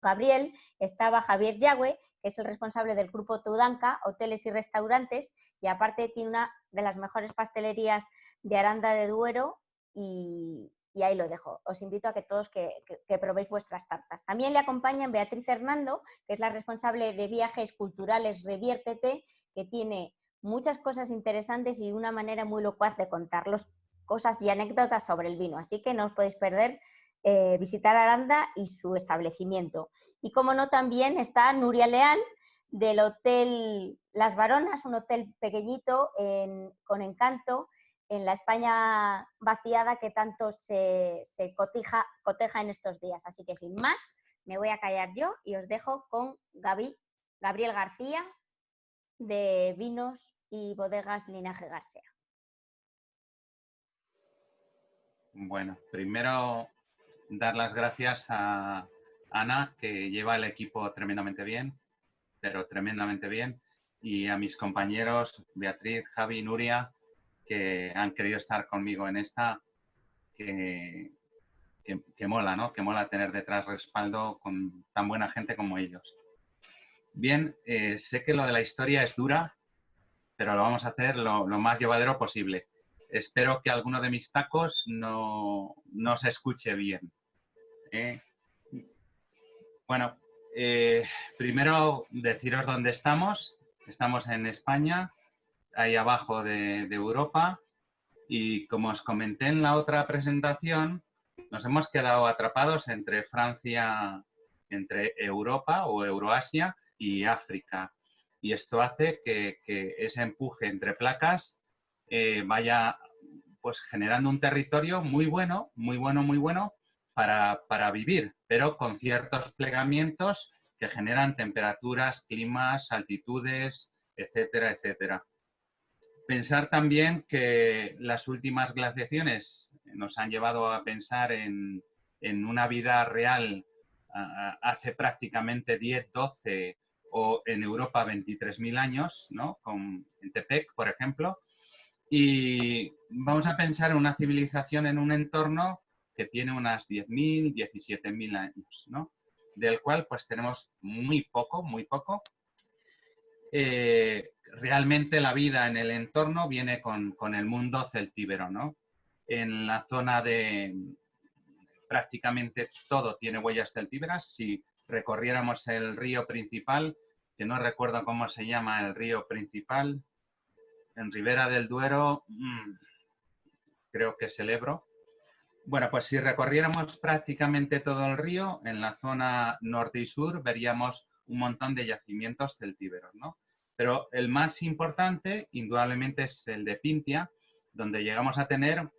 Gabriel estaba Javier Yagüe, que es el responsable del grupo Tudanca, hoteles y restaurantes, y aparte tiene una de las mejores pastelerías de Aranda de Duero y ahí lo dejo. Os invito a que todos que probéis vuestras tartas. También le acompañan Beatriz Hernando, que es la responsable de viajes culturales Reviértete, que tiene muchas cosas interesantes y una manera muy locuaz de contarlos cosas y anécdotas sobre el vino. Así que no os podéis perder visitar Aranda y su establecimiento. Y como no, también está Nuria Leal del Hotel Las Baronas, un hotel pequeñito con encanto en la España vaciada que tanto se coteja en estos días. Así que sin más, me voy a callar yo y os dejo con Gabriel García de Vinos y Bodegas Linaje García. Bueno, primero dar las gracias a Ana, que lleva el equipo tremendamente bien, pero tremendamente bien, y a mis compañeros Beatriz, Javi, Nuria, que han querido estar conmigo en esta, que mola, ¿no? Que mola tener detrás respaldo con tan buena gente como ellos. Bien, sé que lo de la historia es dura, pero lo vamos a hacer lo más llevadero posible. Espero que alguno de mis tacos no se escuche bien. Bueno, primero deciros dónde estamos. Estamos en España, ahí abajo de Europa, y como os comenté en la otra presentación, nos hemos quedado atrapados entre Francia, entre Europa o Euroasia y África. Y esto hace que ese empuje entre placas vaya pues generando un territorio muy bueno para vivir, pero con ciertos plegamientos que generan temperaturas, climas, altitudes, etcétera, etcétera. Pensar también que las últimas glaciaciones nos han llevado a pensar en una vida real hace prácticamente 10, 12 o en Europa 23.000 años, ¿no? En Tepec, por ejemplo. Y vamos a pensar en una civilización en un entorno que tiene unas 10.000, 17.000 años, ¿no? Del cual pues tenemos muy poco. Realmente la vida en el entorno viene con el mundo celtíbero, ¿no? En la zona de prácticamente todo tiene huellas celtíberas. Si recorriéramos el río principal, que no recuerdo cómo se llama el río principal, en Ribera del Duero, creo que es el Ebro. Bueno, pues si recorriéramos prácticamente todo el río, en la zona norte y sur veríamos un montón de yacimientos celtíberos, ¿no? Pero el más importante, indudablemente, es el de Pintia, donde llegamos a tener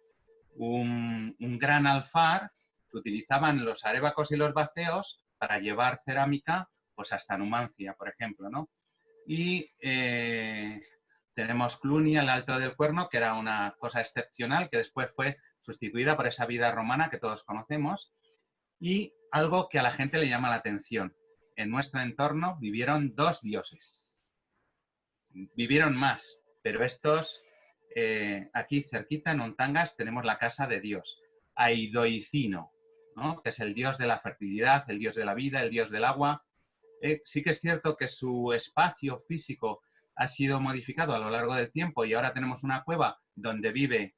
un gran alfar que utilizaban los arévacos y los baceos para llevar cerámica pues hasta Numancia, por ejemplo, ¿no? Y tenemos Clunia, el Alto del Cuerno, que era una cosa excepcional, que después fue sustituida por esa vida romana que todos conocemos, y algo que a la gente le llama la atención. En nuestro entorno vivieron 2 dioses. Vivieron más, pero estos, aquí cerquita en Ontangas, tenemos la casa de Dios, Aidoicino, ¿no? Que es el dios de la fertilidad, el dios de la vida, el dios del agua. Sí que es cierto que su espacio físico ha sido modificado a lo largo del tiempo y ahora tenemos una cueva donde vive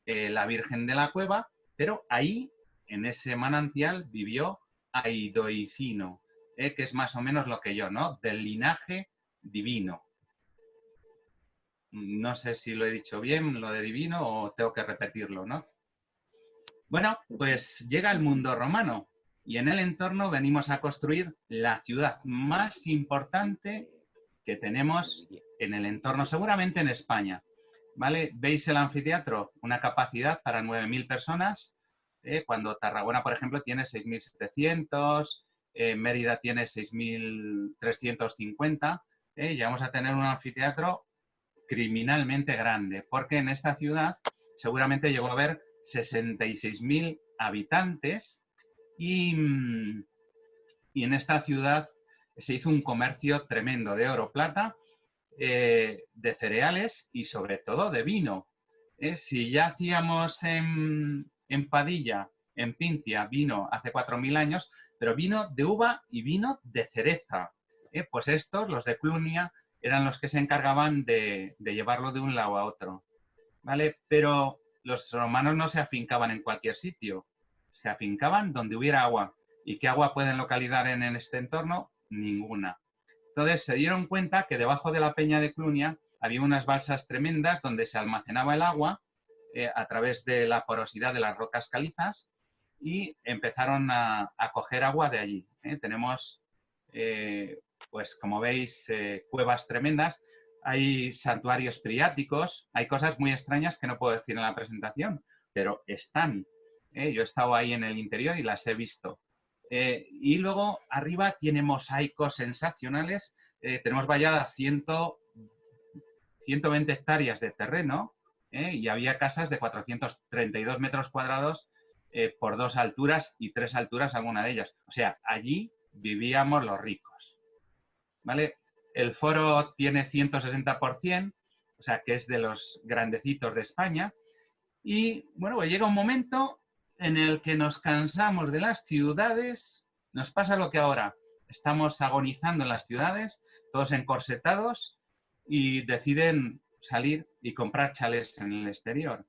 la Virgen de la Cueva, pero ahí, en ese manantial, vivió Aidoicino, que es más o menos lo que yo, ¿no? Del linaje divino. No sé si lo he dicho bien, lo de divino, o tengo que repetirlo, ¿no? Bueno, pues llega el mundo romano y en el entorno venimos a construir la ciudad más importante que tenemos en el entorno, seguramente en España. ¿Vale? ¿Veis el anfiteatro? Una capacidad para 9.000 personas, cuando Tarragona, por ejemplo, tiene 6.700, Mérida tiene 6.350. Llegamos a tener un anfiteatro criminalmente grande, porque en esta ciudad seguramente llegó a haber 66.000 habitantes y en esta ciudad se hizo un comercio tremendo de oro, plata, de cereales y sobre todo de vino. Si ya hacíamos en Padilla, en Pintia vino hace 4.000 años, pero vino de uva y vino de cereza. Pues estos, los de Clunia, eran los que se encargaban de llevarlo de un lado a otro, ¿vale? Pero los romanos no se afincaban en cualquier sitio, se afincaban donde hubiera agua. ¿Y qué agua pueden localizar en este entorno? Ninguna. Entonces se dieron cuenta que debajo de la peña de Clunia había unas balsas tremendas donde se almacenaba el agua a través de la porosidad de las rocas calizas y empezaron a coger agua de allí. Tenemos, pues como veis, cuevas tremendas, hay santuarios priáticos, hay cosas muy extrañas que no puedo decir en la presentación, pero están. Yo he estado ahí en el interior y las he visto. Y luego arriba tiene mosaicos sensacionales. Tenemos vallada 120 hectáreas de terreno y había casas de 432 metros cuadrados por 2 alturas y 3 alturas alguna de ellas. O sea, allí vivíamos los ricos. ¿Vale? El foro tiene 160%, o sea, que es de los grandecitos de España. Y bueno, pues llega un momento en el que nos cansamos de las ciudades, nos pasa lo que ahora, estamos agonizando en las ciudades, todos encorsetados, y deciden salir y comprar chalés en el exterior.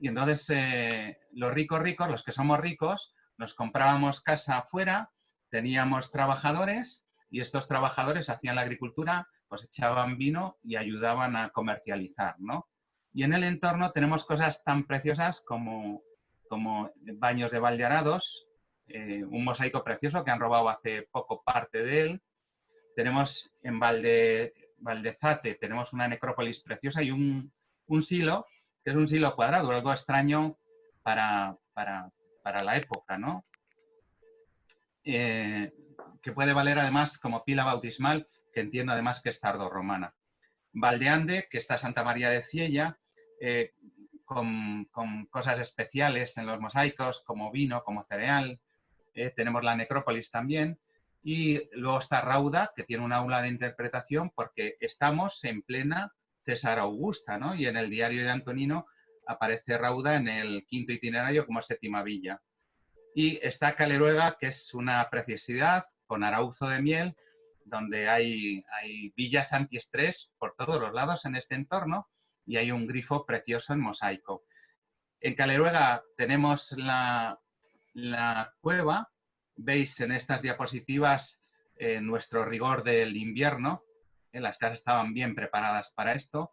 Y entonces los ricos, los que somos ricos, nos comprábamos casa afuera, teníamos trabajadores y estos trabajadores hacían la agricultura, pues echaban vino y ayudaban a comercializar, ¿no? Y en el entorno tenemos cosas tan preciosas como Baños de Valdearados, un mosaico precioso que han robado hace poco parte de él. Tenemos en Valdezate, tenemos una necrópolis preciosa y un silo, que es un silo cuadrado, algo extraño para la época, ¿no? Que puede valer además como pila bautismal, que entiendo además que es tardorromana. Valdeande, que está Santa María de Ciella, con cosas especiales en los mosaicos, como vino, como cereal. Tenemos la necrópolis también. Y luego está Rauda, que tiene un aula de interpretación, porque estamos en plena César Augusta, ¿no? Y en el diario de Antonino aparece Rauda en el 5º itinerario como 7ª villa. Y está Caleruega, que es una preciosidad, con arauzo de miel, donde hay villas antiestrés por todos los lados en este entorno y hay un grifo precioso en mosaico. En Caleruega tenemos la cueva. Veis en estas diapositivas nuestro rigor del invierno. Las casas estaban bien preparadas para esto.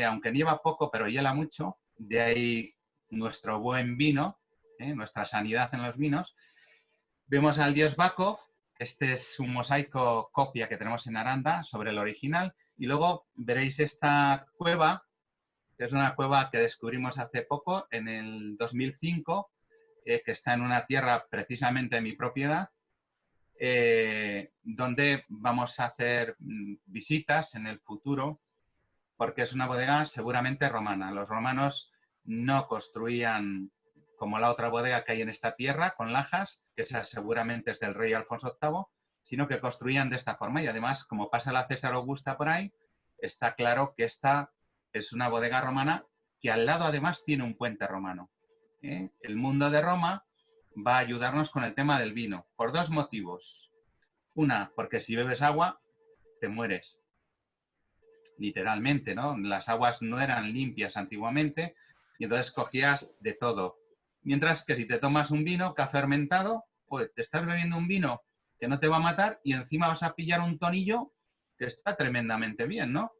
Aunque nieva poco, pero hiela mucho. De ahí nuestro buen vino, nuestra sanidad en los vinos. Vemos al dios Baco. Este es un mosaico copia que tenemos en Aranda sobre el original. Y luego veréis esta cueva, que es una cueva que descubrimos hace poco, en el 2005, que está en una tierra precisamente de mi propiedad, donde vamos a hacer visitas en el futuro, porque es una bodega seguramente romana. Los romanos no construían como la otra bodega que hay en esta tierra, con lajas, que esa seguramente es del rey Alfonso VIII, sino que construían de esta forma. Y además, como pasa la César Augusta por ahí, está claro que esta es una bodega romana que al lado además tiene un puente romano. El mundo de Roma va a ayudarnos con el tema del vino, por 2 motivos. Una, porque si bebes agua, te mueres. Literalmente, ¿no? Las aguas no eran limpias antiguamente y entonces cogías de todo. Mientras que si te tomas un vino que ha fermentado, pues te estás bebiendo un vino que no te va a matar y encima vas a pillar un tonillo que está tremendamente bien, ¿no?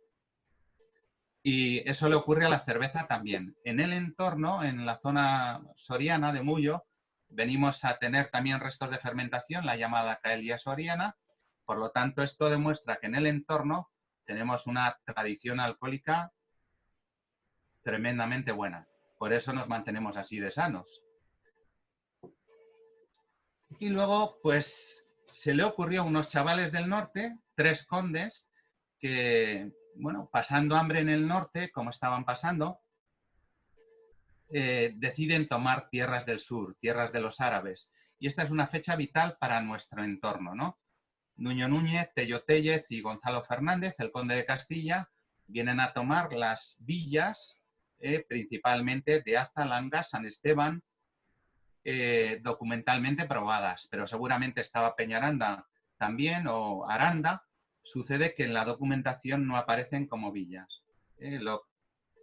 Y eso le ocurre a la cerveza también. En el entorno, en la zona soriana de Muyo, venimos a tener también restos de fermentación, la llamada Caelia soriana. Por lo tanto, esto demuestra que en el entorno tenemos una tradición alcohólica tremendamente buena. Por eso nos mantenemos así de sanos. Y luego, pues, se le ocurrió a unos chavales del norte, 3 condes, que, bueno, pasando hambre en el norte, como estaban pasando, deciden tomar tierras del sur, tierras de los árabes. Y esta es una fecha vital para nuestro entorno, ¿no? Nuño Núñez, Tello Téllez y Gonzalo Fernández, el conde de Castilla, vienen a tomar las villas, principalmente de Aza, Langa, San Esteban, documentalmente probadas, pero seguramente estaba Peñaranda también o Aranda. Sucede que en la documentación no aparecen como villas.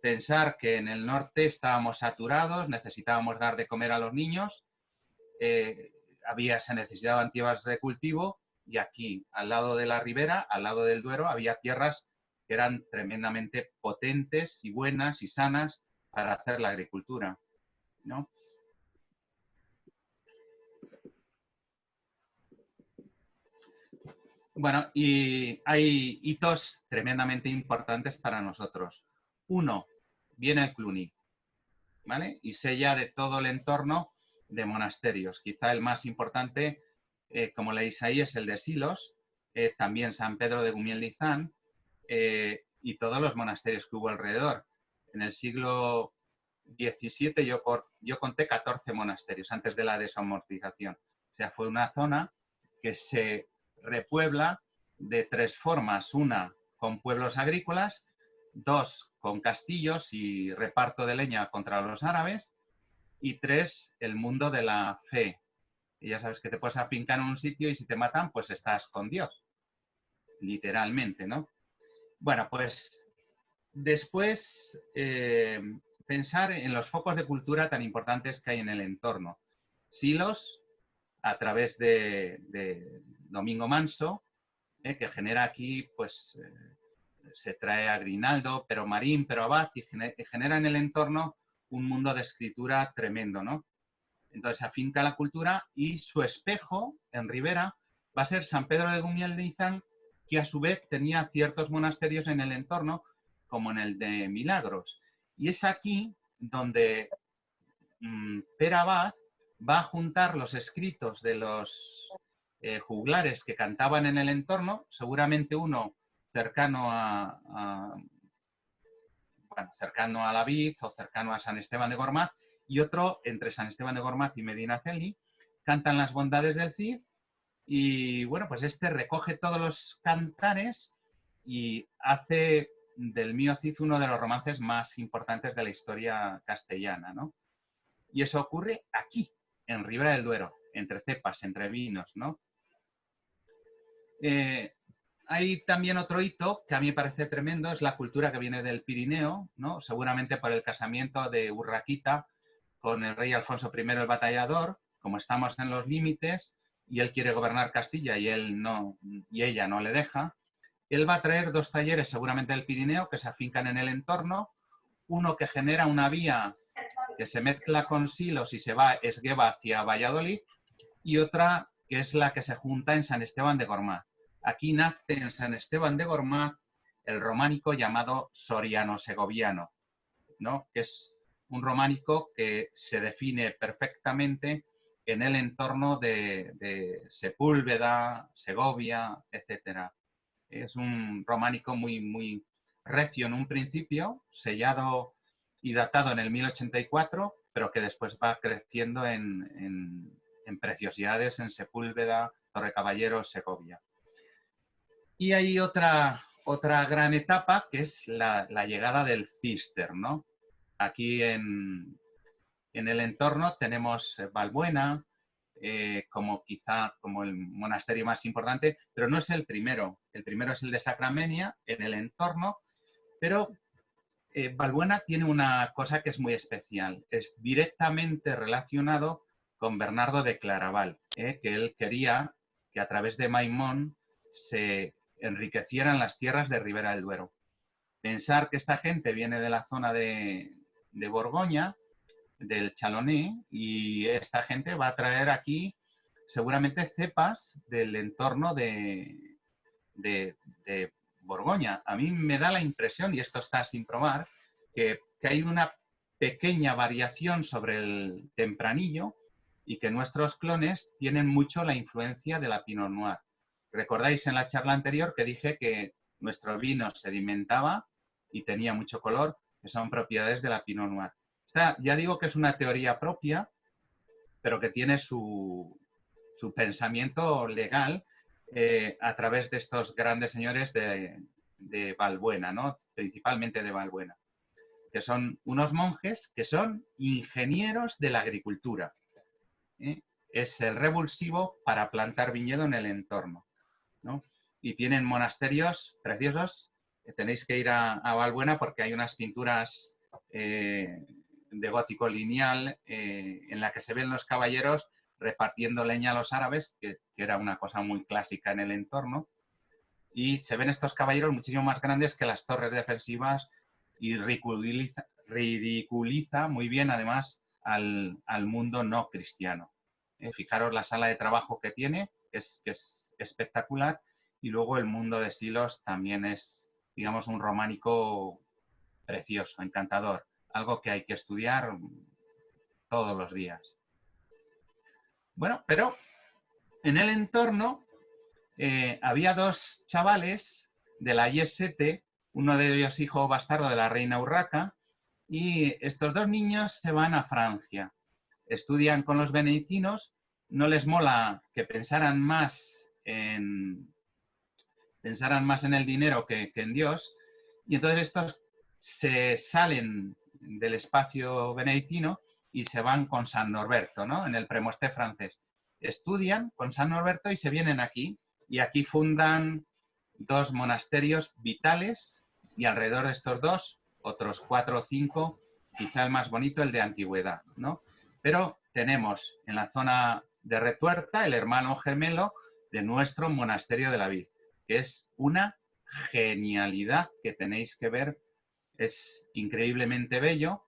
Pensar que en el norte estábamos saturados, necesitábamos dar de comer a los niños, se necesitaban tierras de cultivo, y aquí, al lado de la ribera, al lado del Duero, había tierras que eran tremendamente potentes y buenas y sanas para hacer la agricultura, ¿no? Bueno, y hay hitos tremendamente importantes para nosotros. Uno, viene el Cluny, ¿vale? Y sella de todo el entorno de monasterios. Quizá el más importante, como leéis ahí, es el de Silos, también San Pedro de Gumiel-Lizán, y todos los monasterios que hubo alrededor. En el siglo XVII yo conté 14 monasterios antes de la desamortización. O sea, fue una zona que se repuebla de tres formas. Una, con pueblos agrícolas; dos, con castillos y reparto de leña contra los árabes; y tres, el mundo de la fe. Y ya sabes que te puedes afincar en un sitio y si te matan, pues estás con Dios. Literalmente, ¿no? Bueno, pues después pensar en los focos de cultura tan importantes que hay en el entorno. Silos, a través de Domingo Manso, que genera aquí, pues, se trae a Grinaldo, pero Marín, pero Abad, y genera en el entorno un mundo de escritura tremendo, ¿no? Entonces afinca la cultura, y su espejo en Ribera va a ser San Pedro de Gumiel-Lizán, que a su vez tenía ciertos monasterios en el entorno, como en el de Milagros. Y es aquí donde Pere Abad va a juntar los escritos de los juglares que cantaban en el entorno, seguramente uno cercano cercano a la Vid o cercano a San Esteban de Gormaz, y otro entre San Esteban de Gormaz y Medinaceli. Cantan las bondades del Cid, y bueno, pues este recoge todos los cantares y hace del Mío Cid uno de los romances más importantes de la historia castellana, ¿no? Y eso ocurre aquí, en Ribera del Duero, entre cepas, entre vinos, ¿no? Hay también otro hito que a mí me parece tremendo, es la cultura que viene del Pirineo, ¿no? Seguramente por el casamiento de Urraquita con el rey Alfonso I el Batallador. Como estamos en los límites y él quiere gobernar Castilla y ella no le deja, él va a traer dos talleres, seguramente del Pirineo, que se afincan en el entorno. Uno que genera una vía que se mezcla con Silos y se va Esgueva hacia Valladolid, y otra que es la que se junta en San Esteban de Gormaz. Aquí nace en San Esteban de Gormaz el románico llamado soriano-segoviano, ¿no? Que es un románico que se define perfectamente en el entorno de Sepúlveda, Segovia, etc. Es un románico muy, muy recio en un principio, sellado y datado en el 1084, pero que después va creciendo en preciosidades en Sepúlveda, Torrecaballero, Segovia. Y hay otra gran etapa, que es la llegada del Císter, ¿no? Aquí en el entorno tenemos Valbuena, como el monasterio más importante, pero no es el primero. El primero es el de Sacramenia, en el entorno, pero Valbuena tiene una cosa que es muy especial. Es directamente relacionado con Bernardo de Claraval, que él quería que a través de Maimón se enriquecieran las tierras de Ribera del Duero. Pensar que esta gente viene de la zona de Borgoña, del Chalonés, y esta gente va a traer aquí seguramente cepas del entorno de Borgoña. A mí me da la impresión, y esto está sin probar, que hay una pequeña variación sobre el tempranillo, y que nuestros clones tienen mucho la influencia de la Pinot Noir. Recordáis en la charla anterior que dije que nuestro vino sedimentaba y tenía mucho color, que son propiedades de la Pinot Noir. Ya digo que es una teoría propia, pero que tiene su pensamiento legal a través de estos grandes señores de Valbuena, ¿no? Principalmente de Valbuena, que son unos monjes que son ingenieros de la agricultura. es el revulsivo para plantar viñedo en el entorno, ¿no? Y tienen monasterios preciosos. Tenéis que ir a Valbuena porque hay unas pinturas de gótico lineal en la que se ven los caballeros repartiendo leña a los árabes, que era una cosa muy clásica en el entorno. Y se ven estos caballeros muchísimo más grandes que las torres defensivas y ridiculiza muy bien además al mundo no cristiano. Fijaros la sala de trabajo que tiene, que es espectacular, y luego el mundo de Silos también es, digamos, un románico precioso, encantador, algo que hay que estudiar todos los días. Bueno, pero en el entorno había dos chavales de la IES-7, uno de ellos hijo bastardo de la reina Urraca, y estos dos niños se van a Francia. Estudian con los benedictinos, no les mola que pensaran más en el dinero que en Dios, y entonces estos se salen del espacio benedictino y se van con San Norberto, ¿no? En el Premosté francés. Estudian con San Norberto y se vienen aquí, y aquí fundan dos monasterios vitales, y alrededor de estos dos, otros 4 o 5, quizá el más bonito, el de Antigüedad, ¿no? Pero tenemos en la zona de Retuerta el hermano gemelo de nuestro monasterio de la Vid, que es una genialidad que tenéis que ver, es increíblemente bello.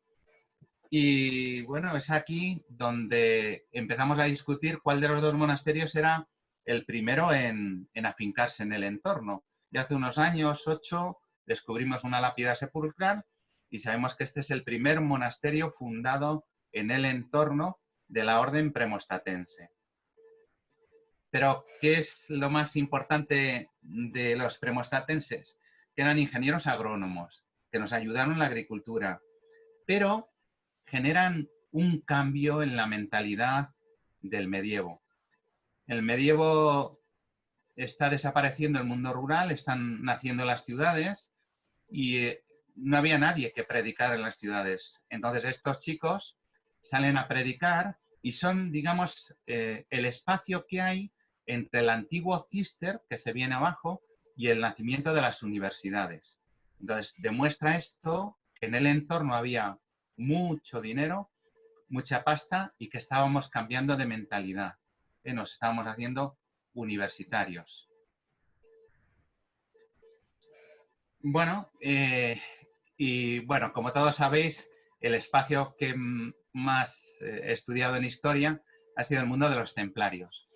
Y bueno, es aquí donde empezamos a discutir cuál de los dos monasterios era el primero en afincarse en el entorno. Ya hace unos años, 8, descubrimos una lápida sepulcral y sabemos que este es el primer monasterio fundado en el entorno de la orden premostatense. Pero, ¿qué es lo más importante de los premostatenses? Que eran ingenieros agrónomos, que nos ayudaron en la agricultura, pero generan un cambio en la mentalidad del medievo. El medievo está desapareciendo el mundo rural, están naciendo las ciudades y no había nadie que predicara en las ciudades. Entonces estos chicos salen a predicar y son, digamos, el espacio que hay entre el antiguo Cister, que se viene abajo, y el nacimiento de las universidades. Entonces demuestra esto que en el entorno había mucho dinero, mucha pasta y que estábamos cambiando de mentalidad. Nos estábamos haciendo universitarios. Bueno, y bueno, como todos sabéis, el espacio que más he estudiado en historia ha sido el mundo de los templarios.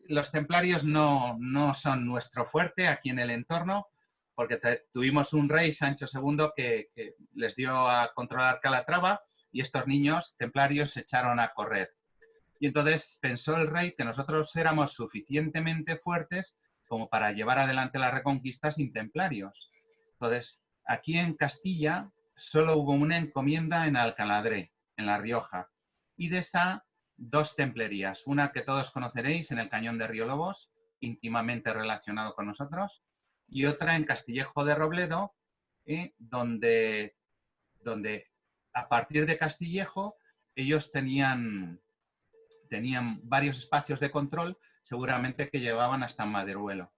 Los templarios no son nuestro fuerte aquí en el entorno, porque tuvimos un rey, Sancho II, que les dio a controlar Calatrava y estos niños templarios se echaron a correr. Y entonces pensó el rey que nosotros éramos suficientemente fuertes como para llevar adelante la reconquista sin templarios. Entonces, aquí en Castilla solo hubo una encomienda en Alcaladré, en La Rioja, y de esa 2 templerías, una que todos conoceréis en el Cañón de Río Lobos, íntimamente relacionado con nosotros, y otra en Castillejo de Robledo, donde a partir de Castillejo ellos tenían varios espacios de control, seguramente que llevaban hasta Maderuelo.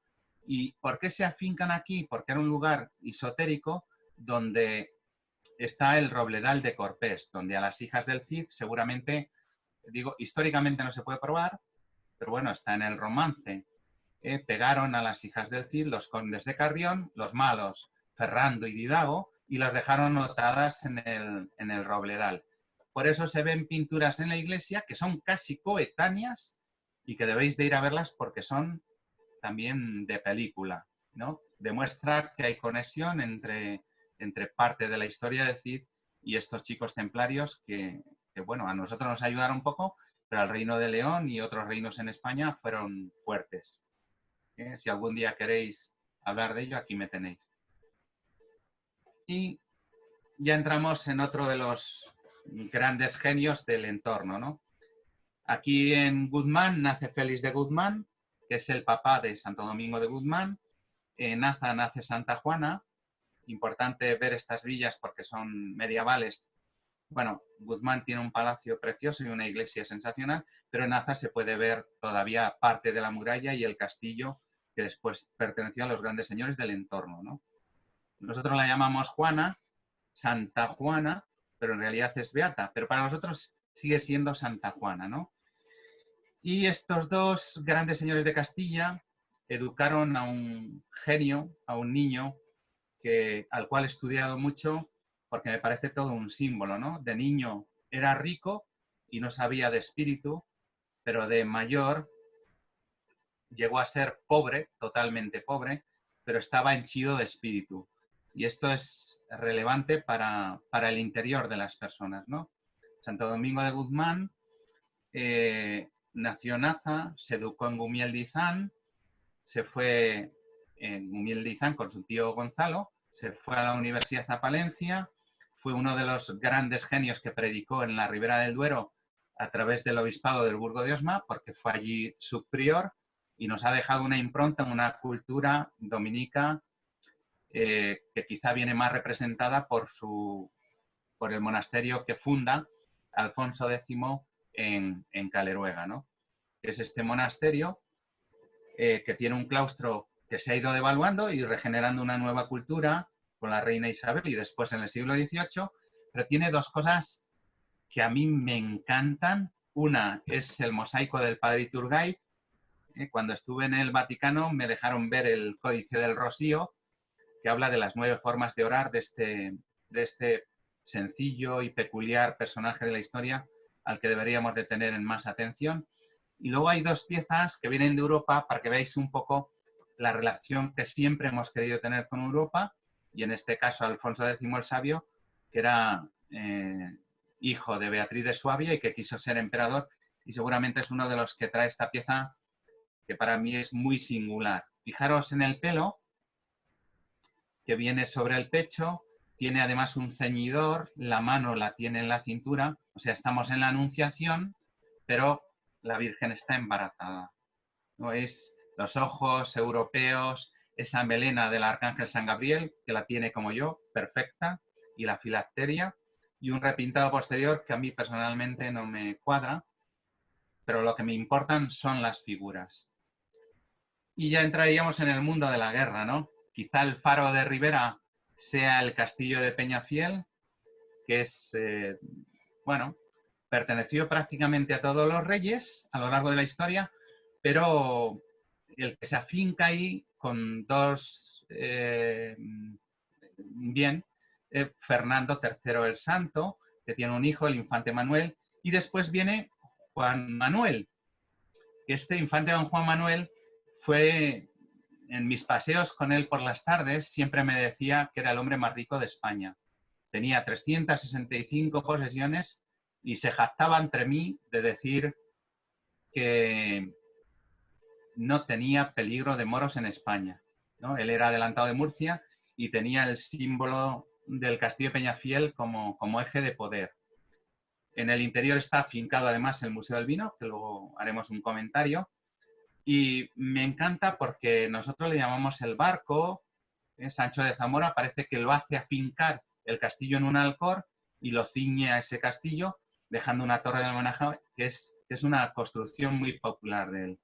¿Y por qué se afincan aquí? Porque era un lugar esotérico donde está el Robledal de Corpés, donde a las hijas del Cid seguramente, digo, históricamente no se puede probar, pero bueno, está en el romance. Pegaron a las hijas del Cid los condes de Carrión, los malos, Ferrando y Didago, y las dejaron notadas en el Robledal. Por eso se ven pinturas en la iglesia que son casi coetáneas y que debéis de ir a verlas porque son también de película, ¿no? Demuestra que hay conexión entre parte de la historia de Cid y estos chicos templarios que, bueno, a nosotros nos ayudaron un poco, pero al Reino de León y otros reinos en España fueron fuertes. Si algún día queréis hablar de ello, aquí me tenéis. Y ya entramos en otro de los grandes genios del entorno, ¿no? Aquí en Guzmán nace Félix de Guzmán, que es el papá de Santo Domingo de Guzmán. En Aza nace Santa Juana. Importante ver estas villas porque son medievales. Bueno, Guzmán tiene un palacio precioso y una iglesia sensacional, pero en Aza se puede ver todavía parte de la muralla y el castillo que después perteneció a los grandes señores del entorno, ¿no? Nosotros la llamamos Juana, Santa Juana, pero en realidad es beata, pero para nosotros sigue siendo Santa Juana, ¿no? Y estos dos grandes señores de Castilla educaron a un genio, a un niño al cual he estudiado mucho porque me parece todo un símbolo, ¿no? De niño era rico y no sabía de espíritu, pero de mayor llegó a ser pobre, totalmente pobre, pero estaba henchido de espíritu. Y esto es relevante para el interior de las personas, ¿no? Santo Domingo de Guzmán nació en Aza, se educó en Gumiel se fue en Gumiel con su tío Gonzalo, se fue a la Universidad de Palencia, fue uno de los grandes genios que predicó en la Ribera del Duero a través del obispado del Burgo de Osma, porque fue allí subprior y nos ha dejado una impronta, una cultura dominica que quizá viene más representada por el monasterio que funda Alfonso X en Caleruega, ¿no? Es este monasterio que tiene un claustro que se ha ido devaluando y regenerando una nueva cultura con la reina Isabel y después en el siglo XVIII, pero tiene dos cosas que a mí me encantan. Una es el mosaico del padre Iturgaiz. Cuando estuve en el Vaticano me dejaron ver el Códice del Rocío, que habla de las 9 formas de orar de este sencillo y peculiar personaje de la historia al que deberíamos de tener en más atención. Y luego hay dos piezas que vienen de Europa para que veáis un poco la relación que siempre hemos querido tener con Europa, y en este caso Alfonso X el Sabio, que era hijo de Beatriz de Suabia y que quiso ser emperador, y seguramente es uno de los que trae esta pieza que para mí es muy singular. Fijaros en el pelo, que viene sobre el pecho, tiene además un ceñidor, la mano la tiene en la cintura, o sea, estamos en la Anunciación, pero la Virgen está embarazada. ¿No? Es los ojos europeos, esa melena del Arcángel San Gabriel, que la tiene como yo, perfecta, y la filacteria, y un repintado posterior que a mí personalmente no me cuadra, pero lo que me importan son las figuras. Y ya entraríamos en el mundo de la guerra, ¿no? Quizá el faro de Ribera sea el castillo de Peñafiel, que es, bueno, perteneció prácticamente a todos los reyes a lo largo de la historia, pero el que se afinca ahí con dos, Fernando III el Santo, que tiene un hijo, el infante Manuel, y después viene Juan Manuel. Este infante don Juan Manuel fue, en mis paseos con él por las tardes, siempre me decía que era el hombre más rico de España. Tenía 365 posesiones y se jactaba entre mí de decir que no tenía peligro de moros en España, ¿no? Él era adelantado de Murcia y tenía el símbolo del castillo de Peñafiel como eje de poder. En el interior está afincado además el Museo del Vino, que luego haremos un comentario. Y me encanta porque nosotros le llamamos el barco. Sancho de Zamora parece que lo hace afincar el castillo en un alcor y lo ciñe a ese castillo, dejando una torre del homenaje que es una construcción muy popular de él.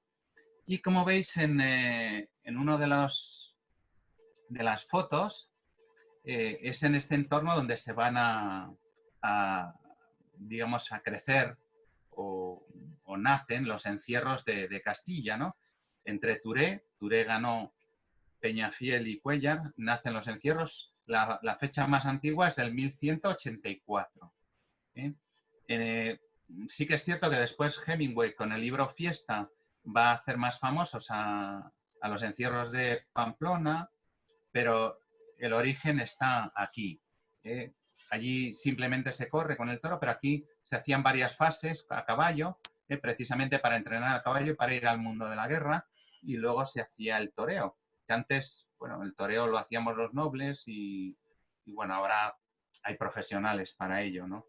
Y como veis en uno de las fotos, es en este entorno donde se van digamos, a crecer o nacen los encierros de Castilla, ¿no? Entre Turé ganó Peñafiel y Cuéllar, nacen los encierros. La fecha más antigua es del 1184. Sí que es cierto que después Hemingway, con el libro Fiesta, va a hacer más famosos a los encierros de Pamplona, pero el origen está aquí. Allí simplemente se corre con el toro, pero aquí se hacían varias fases a caballo, precisamente para entrenar a caballo, para ir al mundo de la guerra, y luego se hacía el toreo, que antes, bueno, el toreo lo hacíamos los nobles y bueno, ahora hay profesionales para ello, ¿no?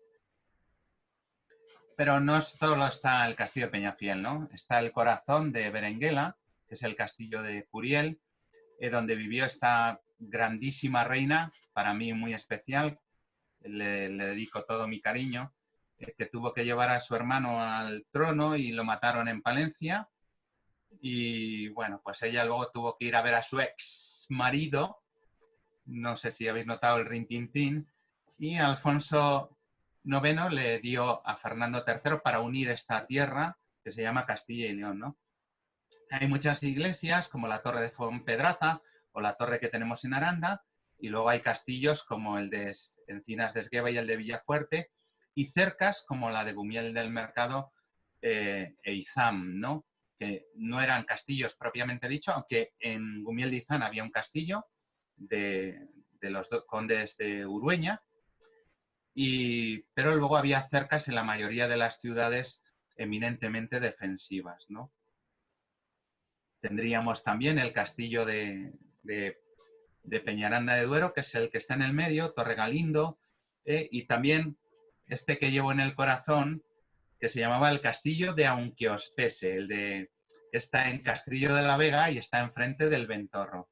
Pero no solo está el castillo de Peñafiel, ¿no? Está el corazón de Berenguela, que es el castillo de Curiel, donde vivió esta grandísima reina, para mí muy especial, le dedico todo mi cariño, que tuvo que llevar a su hermano al trono y lo mataron en Palencia. Y bueno, pues ella luego tuvo que ir a ver a su ex marido, no sé si habéis notado el rintintín, y Alfonso IX le dio a Fernando III para unir esta tierra que se llama Castilla y León, ¿no? Hay muchas iglesias como la Torre de Fonpedraza o la torre que tenemos en Aranda, y luego hay castillos como el de Encinas de Esgueva y el de Villafuerte, y cercas como la de Gumiel del Mercado e Izam, ¿no? Que no eran castillos propiamente dicho, aunque en Gumiel de Izam había un castillo de los condes de Urueña, pero luego había cercas en la mayoría de las ciudades eminentemente defensivas, ¿no? Tendríamos también el castillo de Peñaranda de Duero, que es el que está en el medio, Torre Galindo, y también este que llevo en el corazón, que se llamaba el Castillo de Aunque os pese, que está en Castrillo de la Vega y está enfrente del Ventorro,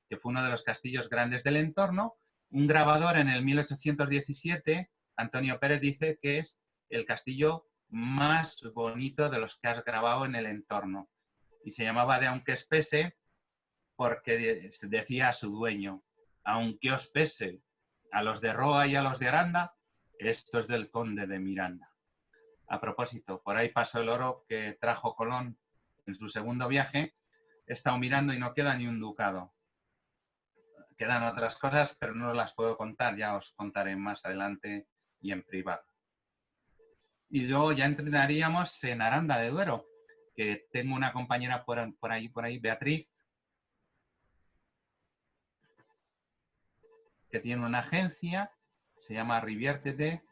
que fue uno de los castillos grandes del entorno. Un grabador en el 1817, Antonio Pérez, dice que es el castillo más bonito de los que has grabado en el entorno. Y se llamaba de Aunque os pese porque decía a su dueño: aunque os pese a los de Roa y a los de Aranda, esto es del conde de Miranda. A propósito, por ahí pasó el oro que trajo Colón en su segundo viaje. He estado mirando y no queda ni un ducado. Quedan otras cosas, pero no las puedo contar, ya os contaré más adelante y en privado. Y luego ya entraríamos en Aranda de Duero, que tengo una compañera por ahí, Beatriz, que tiene una agencia, se llama Riviértete.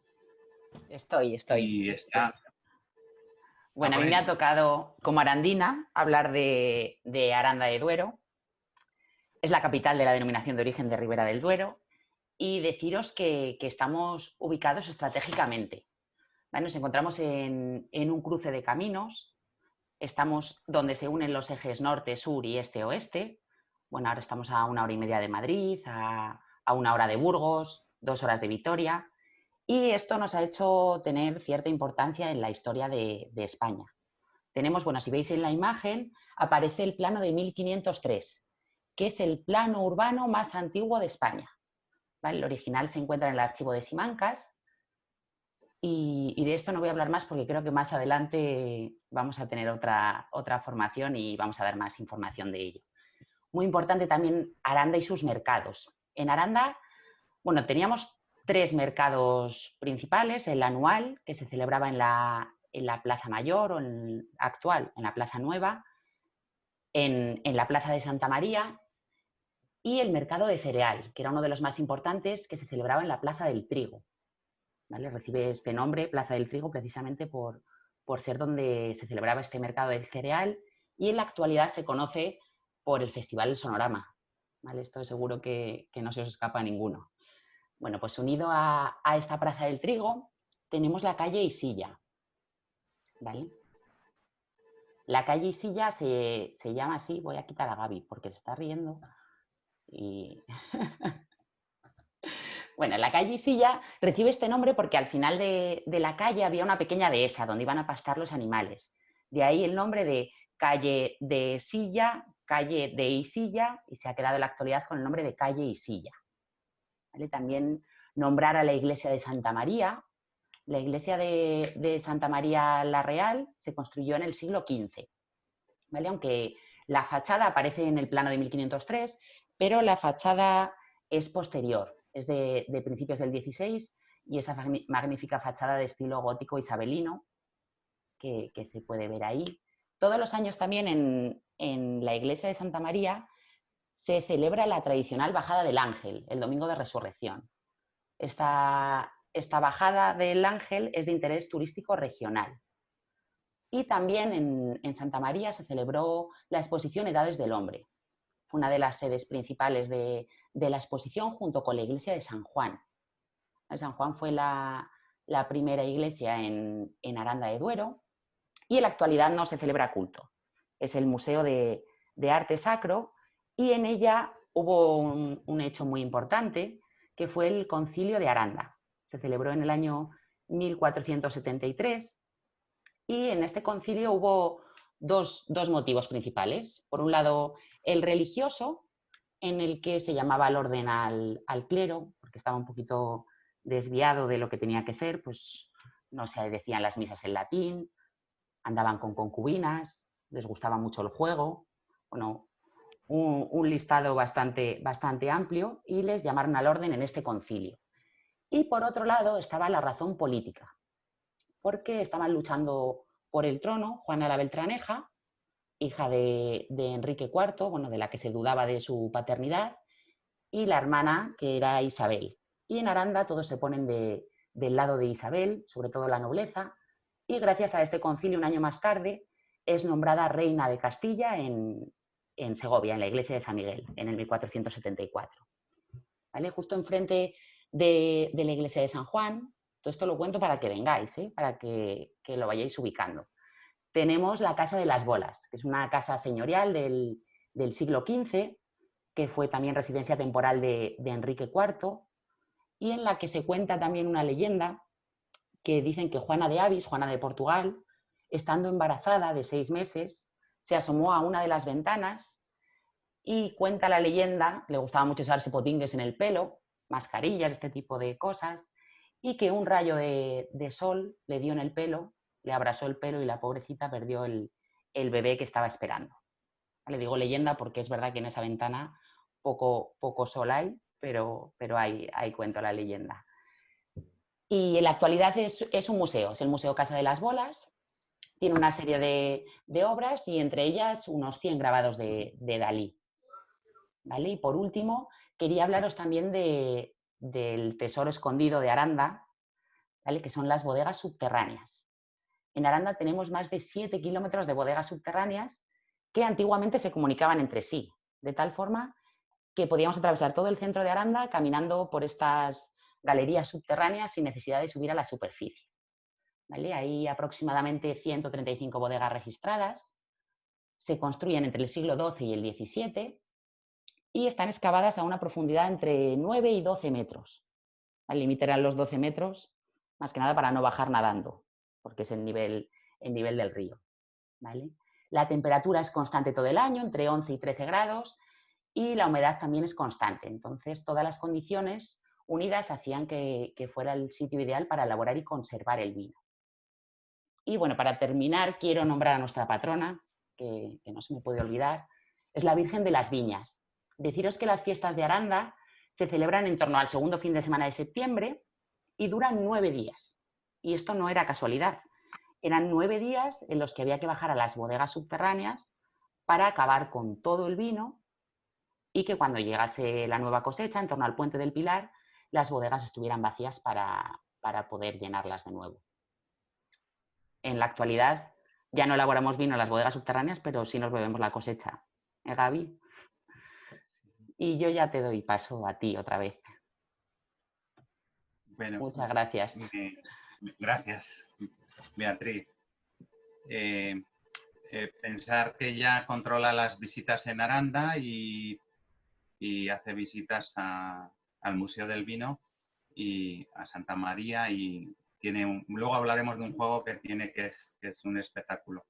Estoy. Y está... Bueno, a mí me ha tocado, como arandina, hablar de Aranda de Duero. Es la capital de la denominación de origen de Ribera del Duero. Y deciros que estamos ubicados estratégicamente. ¿Vale? Nos encontramos en un cruce de caminos. Estamos donde se unen los ejes norte, sur y este-oeste. Bueno, ahora estamos a 1 hora y media de Madrid, a 1 hora de Burgos, 2 horas de Vitoria. Y esto nos ha hecho tener cierta importancia en la historia de España. Tenemos, bueno, si veis en la imagen, aparece el plano de 1503, que es el plano urbano más antiguo de España. ¿Vale? El original se encuentra en el archivo de Simancas. Y de esto no voy a hablar más porque creo que más adelante vamos a tener otra formación y vamos a dar más información de ello. Muy importante también Aranda y sus mercados. En Aranda, bueno, teníamos 3 mercados principales: el anual, que se celebraba en la Plaza Mayor, o actual en la Plaza Nueva, en la Plaza de Santa María, y el mercado de cereal, que era uno de los más importantes, que se celebraba en la Plaza del Trigo. ¿Vale? Recibe este nombre, Plaza del Trigo, precisamente por ser donde se celebraba este mercado del cereal, y en la actualidad se conoce por el Festival del Sonorama. ¿Vale? Esto seguro que no se os escapa a ninguno. Bueno, pues unido a esta Plaza del Trigo tenemos la calle Isilla. ¿Vale? La calle Isilla se llama así. Voy a quitar a Gaby porque se está riendo. Y... Bueno, la calle Isilla recibe este nombre porque al final de la calle había una pequeña dehesa donde iban a pastar los animales. De ahí el nombre de calle de Silla, calle de Isilla, y se ha quedado en la actualidad con el nombre de calle Isilla. ¿Vale? También nombrar a la iglesia de Santa María. La iglesia de Santa María la Real se construyó en el siglo XV. ¿Vale? Aunque la fachada aparece en el plano de 1503, pero la fachada es posterior. Es de principios del XVI, y esa magnífica fachada de estilo gótico isabelino que se puede ver ahí. Todos los años también en la iglesia de Santa María se celebra la tradicional bajada del Ángel, el domingo de Resurrección. Esta bajada del Ángel es de interés turístico regional. Y también en Santa María se celebró la exposición Edades del Hombre. Fue una de las sedes principales de la exposición, junto con la iglesia de San Juan. San Juan fue la primera iglesia en Aranda de Duero, y en la actualidad no se celebra culto. Es el Museo de Arte Sacro, y en ella hubo un hecho muy importante, que fue el Concilio de Aranda. Se celebró en el año 1473, y en este concilio hubo dos motivos principales. Por un lado, el religioso, en el que se llamaba al orden al clero, porque estaba un poquito desviado de lo que tenía que ser, pues no se decían las misas en latín, andaban con concubinas, les gustaba mucho el juego, bueno, un listado bastante amplio, y les llamaron al orden en este concilio. Y por otro lado estaba la razón política, porque estaban luchando por el trono Juana la Beltraneja, hija de Enrique IV, bueno, de la que se dudaba de su paternidad, y la hermana, que era Isabel. Y en Aranda todos se ponen del lado de Isabel, sobre todo la nobleza, y gracias a este concilio, un año más tarde, es nombrada reina de Castilla en Segovia, en la iglesia de San Miguel, en el 1474. ¿Vale? Justo enfrente de la iglesia de San Juan, todo esto lo cuento para que vengáis, para que lo vayáis ubicando. Tenemos la Casa de las Bolas, que es una casa señorial del siglo XV, que fue también residencia temporal de Enrique IV, y en la que se cuenta también una leyenda que dicen que Juana de Avis, Juana de Portugal, estando embarazada de 6 meses, se asomó a una de las ventanas y cuenta la leyenda, le gustaba mucho usarse potingues en el pelo, mascarillas, este tipo de cosas, y que un rayo de sol le dio en el pelo, le abrasó el pelo y la pobrecita perdió el bebé que estaba esperando. Le digo leyenda porque es verdad que en esa ventana poco sol hay, pero hay cuento la leyenda. Y en la actualidad es un museo, es el Museo Casa de las Bolas, tiene una serie de obras y entre ellas unos 100 grabados de Dalí. ¿Vale? Y por último, quería hablaros también del tesoro escondido de Aranda, ¿vale? Que son las bodegas subterráneas. En Aranda tenemos más de 7 kilómetros de bodegas subterráneas que antiguamente se comunicaban entre sí, de tal forma que podíamos atravesar todo el centro de Aranda caminando por estas galerías subterráneas sin necesidad de subir a la superficie. ¿Vale? Hay aproximadamente 135 bodegas registradas, se construyen entre el siglo XII y el XVII y están excavadas a una profundidad entre 9 y 12 metros. El límite eran los 12 metros, más que nada para no bajar nadando, porque es el nivel del río. ¿Vale? La temperatura es constante todo el año, entre 11 y 13 grados, y la humedad también es constante. Entonces, todas las condiciones unidas hacían que fuera el sitio ideal para elaborar y conservar el vino. Y bueno, para terminar, quiero nombrar a nuestra patrona, que no se me puede olvidar, es la Virgen de las Viñas. Deciros que las fiestas de Aranda se celebran en torno al segundo fin de semana de septiembre y duran 9 días. Y esto no era casualidad. Eran 9 días en los que había que bajar a las bodegas subterráneas para acabar con todo el vino y que cuando llegase la nueva cosecha, en torno al Puente del Pilar, las bodegas estuvieran vacías para poder llenarlas de nuevo. En la actualidad ya no elaboramos vino en las bodegas subterráneas, pero sí nos bebemos la cosecha. Gaby? Y yo ya te doy paso a ti otra vez. Bueno, muchas gracias. Gracias, Beatriz. Pensar que ya controla las visitas en Aranda y hace visitas al Museo del Vino y a Santa María y luego hablaremos de un juego que es un espectáculo.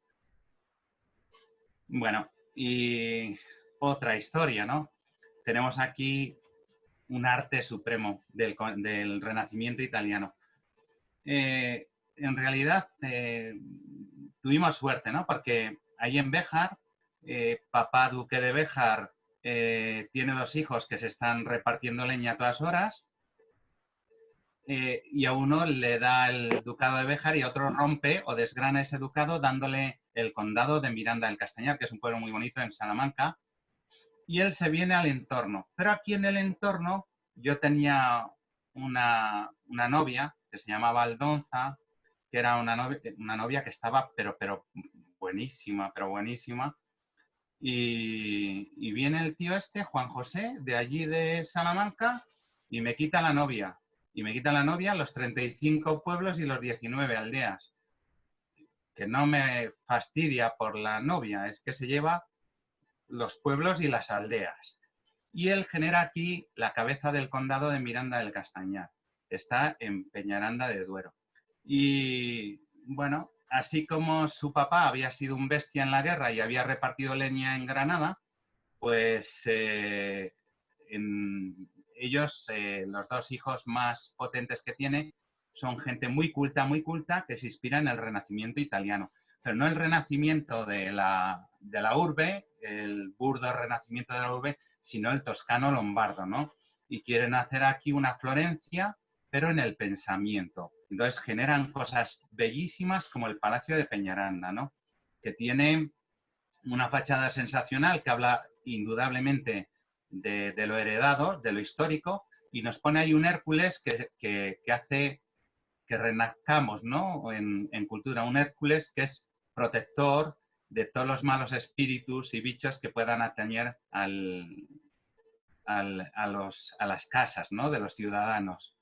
Bueno, y otra historia, ¿no? Tenemos aquí un arte supremo del Renacimiento italiano. En realidad tuvimos suerte, ¿no? Porque ahí en Béjar, papá duque de Béjar tiene 2 hijos que se están repartiendo leña a todas horas y a uno le da el ducado de Béjar y a otro rompe o desgrana ese ducado dándole el condado de Miranda del Castañar, que es un pueblo muy bonito en Salamanca, y él se viene al entorno. Pero aquí en el entorno yo tenía una novia que se llamaba Aldonza, que era una novia que estaba pero buenísima, y viene el tío este, Juan José, de allí de Salamanca, y me quita la novia. Y me quita la novia los 35 pueblos y los 19 aldeas. Que no me fastidia por la novia, es que se lleva los pueblos y las aldeas. Y él genera aquí la cabeza del condado de Miranda del Castañar. Está en Peñaranda de Duero. Y bueno, así como su papá había sido un bestia en la guerra y había repartido leña en Granada, pues ellos, los dos hijos más potentes que tiene, son gente muy culta, que se inspira en el Renacimiento italiano. Pero no el Renacimiento de la urbe, el burdo Renacimiento de la urbe, sino el toscano lombardo, ¿no? Y quieren hacer aquí una Florencia, pero en el pensamiento. Entonces generan cosas bellísimas como el Palacio de Peñaranda, ¿no? Que tiene una fachada sensacional que habla indudablemente de lo heredado, de lo histórico, y nos pone ahí un Hércules que hace que renazcamos, ¿no? En cultura, un Hércules que es protector de todos los malos espíritus y bichos que puedan atañer a las casas, ¿no? De los ciudadanos.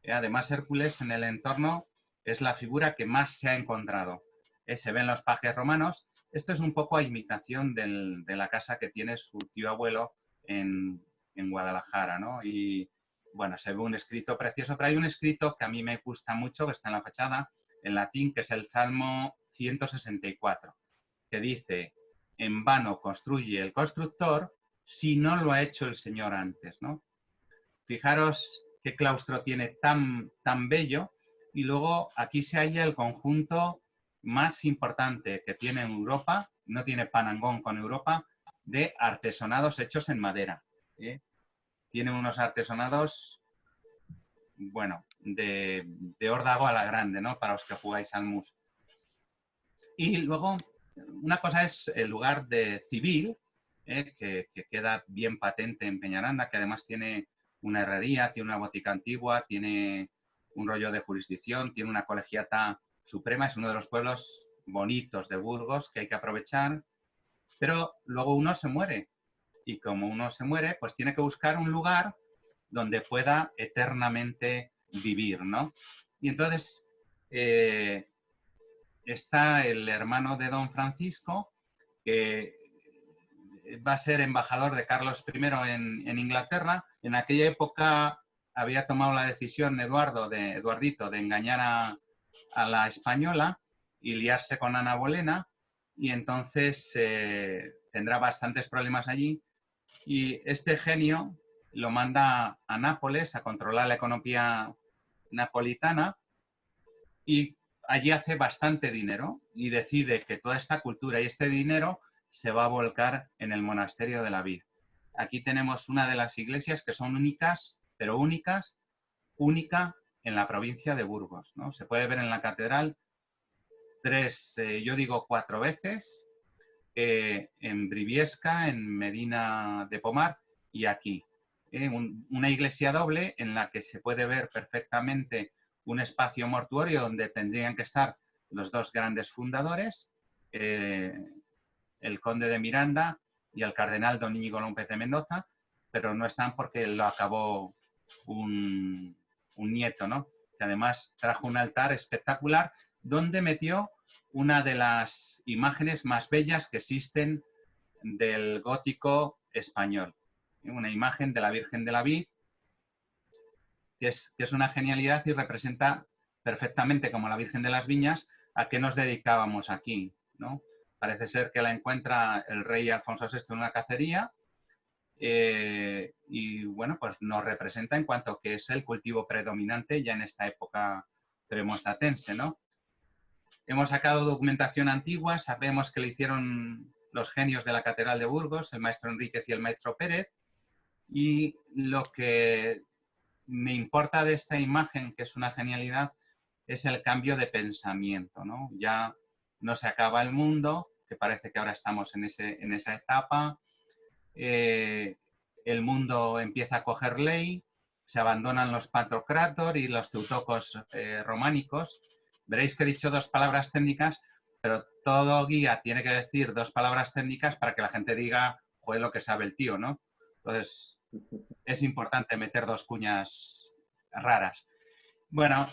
Además, Hércules en el entorno es la figura que más se ha encontrado. Se ven los pajes romanos. Esto es un poco a imitación de la casa que tiene su tío abuelo en Guadalajara, ¿no? Y bueno, se ve un escrito precioso, pero hay un escrito que a mí me gusta mucho, que está en la fachada, en latín, que es el Salmo 164, que dice: en vano construye el constructor si no lo ha hecho el Señor antes, ¿no? Fijaros qué claustro tiene tan bello, y luego aquí se halla el conjunto más importante que tiene en Europa, no tiene parangón con Europa, de artesonados hechos en madera. Tiene unos artesonados, bueno, de órdago a la grande, ¿no? Para los que jugáis al mus. Y luego, una cosa es el lugar de civil, que queda bien patente en Peñaranda, que además tiene una herrería, tiene una botica antigua, tiene un rollo de jurisdicción, tiene una colegiata suprema, es uno de los pueblos bonitos de Burgos que hay que aprovechar, pero luego uno se muere, y como uno se muere, pues tiene que buscar un lugar donde pueda eternamente vivir, ¿no? Y entonces está el hermano de Don Francisco, que va a ser embajador de Carlos I en Inglaterra. En aquella época había tomado la decisión Eduardito, de engañar a la española y liarse con Ana Bolena, y entonces tendrá bastantes problemas allí. Y este genio lo manda a Nápoles a controlar la economía napolitana, y allí hace bastante dinero y decide que toda esta cultura y este dinero se va a volcar en el monasterio de la Vid. Aquí tenemos una de las iglesias que son únicas, pero única en la provincia de Burgos, ¿no? Se puede ver en la catedral 4 veces, en Briviesca, en Medina de Pomar y aquí. Una iglesia doble en la que se puede ver perfectamente un espacio mortuorio donde tendrían que estar los dos grandes fundadores, el conde de Miranda y el cardenal don Íñigo López de Mendoza, pero no están porque lo acabó un nieto, ¿no? Que además trajo un altar espectacular donde metió una de las imágenes más bellas que existen del gótico español. Una imagen de la Virgen de la Vid, que es una genialidad y representa perfectamente, como la Virgen de las Viñas, a qué nos dedicábamos aquí, ¿no? Parece ser que la encuentra el rey Alfonso VI en una cacería, y bueno, pues nos representa en cuanto que es el cultivo predominante ya en esta época premonstratense, ¿no? Hemos sacado documentación antigua, sabemos que le hicieron los genios de la Catedral de Burgos, el maestro Enríquez y el maestro Pérez, y lo que me importa de esta imagen, que es una genialidad, es el cambio de pensamiento, ¿no? Ya no se acaba el mundo, que parece que ahora estamos en esa etapa. El mundo empieza a coger ley, se abandonan los pantocrátor y los teutocos románicos. Veréis que he dicho 2 palabras técnicas, pero todo guía tiene que decir 2 palabras técnicas para que la gente diga, joder, lo que sabe el tío, ¿no? Entonces, es importante meter 2 cuñas raras. Bueno,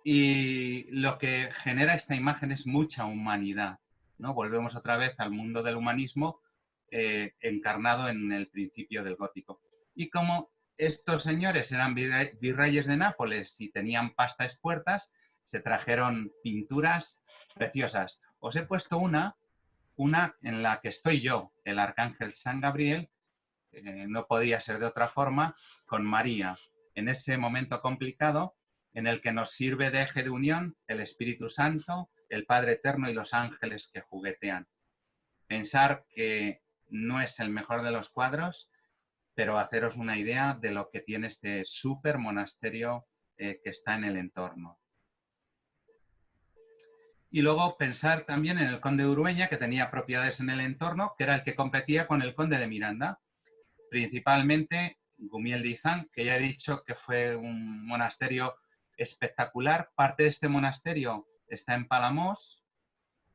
y lo que genera esta imagen es mucha humanidad, ¿no? Volvemos otra vez al mundo del humanismo, encarnado en el principio del gótico. Y como estos señores eran virreyes de Nápoles y tenían pasta espuertas, se trajeron pinturas preciosas. Os he puesto una en la que estoy yo, el arcángel San Gabriel, no podía ser de otra forma, con María, en ese momento complicado en el que nos sirve de eje de unión el Espíritu Santo, el Padre Eterno y los ángeles que juguetean. Pensar que no es el mejor de los cuadros, pero haceros una idea de lo que tiene este súper monasterio que está en el entorno. Y luego pensar también en el conde de Urueña, que tenía propiedades en el entorno, que era el que competía con el conde de Miranda. Principalmente Gumiel de Izán, que ya he dicho que fue un monasterio espectacular. Parte de este monasterio está en Palamós.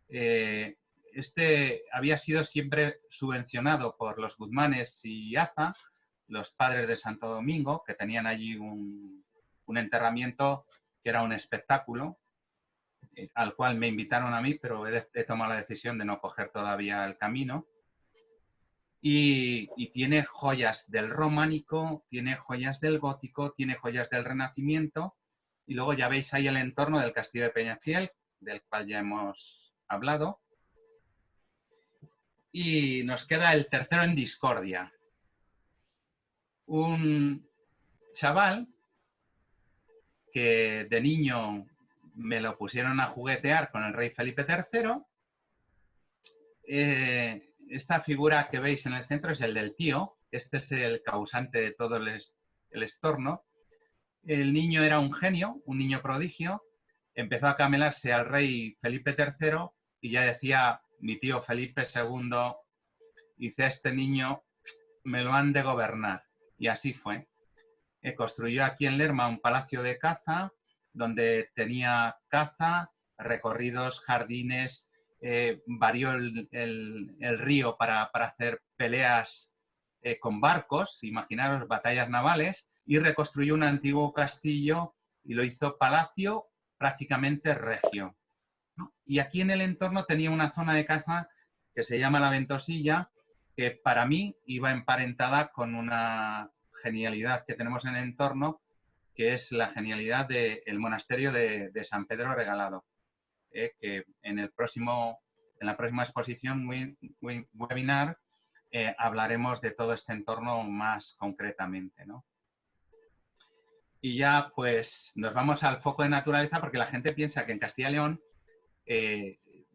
Este había sido siempre subvencionado por los Guzmanes y Aza, los padres de Santo Domingo, que tenían allí un enterramiento que era un espectáculo, al cual me invitaron a mí, pero he tomado la decisión de no coger todavía el camino. Y tiene joyas del románico, tiene joyas del gótico, tiene joyas del Renacimiento. Y luego ya veis ahí el entorno del castillo de Peñafiel, del cual ya hemos hablado. Y nos queda el tercero en discordia. Un chaval que de niño me lo pusieron a juguetear con el rey Felipe III. Esta figura que veis en el centro es el del tío. Este es el causante de todo el estorno. El niño era un genio, un niño prodigio. Empezó a camelarse al rey Felipe III y ya decía mi tío Felipe II, dice, este niño me lo han de gobernar. Y así fue. Construyó aquí en Lerma un palacio de caza, donde tenía caza, recorridos, jardines, varió el río para hacer peleas con barcos, imaginaros batallas navales, y reconstruyó un antiguo castillo y lo hizo palacio prácticamente regio, ¿no? Y aquí en el entorno tenía una zona de caza que se llama la Ventosilla, que para mí iba emparentada con una genialidad que tenemos en el entorno, que es la genialidad del monasterio de San Pedro Regalado, que en la próxima exposición, webinar, hablaremos de todo este entorno más concretamente, ¿no? Y ya pues nos vamos al foco de naturaleza, porque la gente piensa que en Castilla y León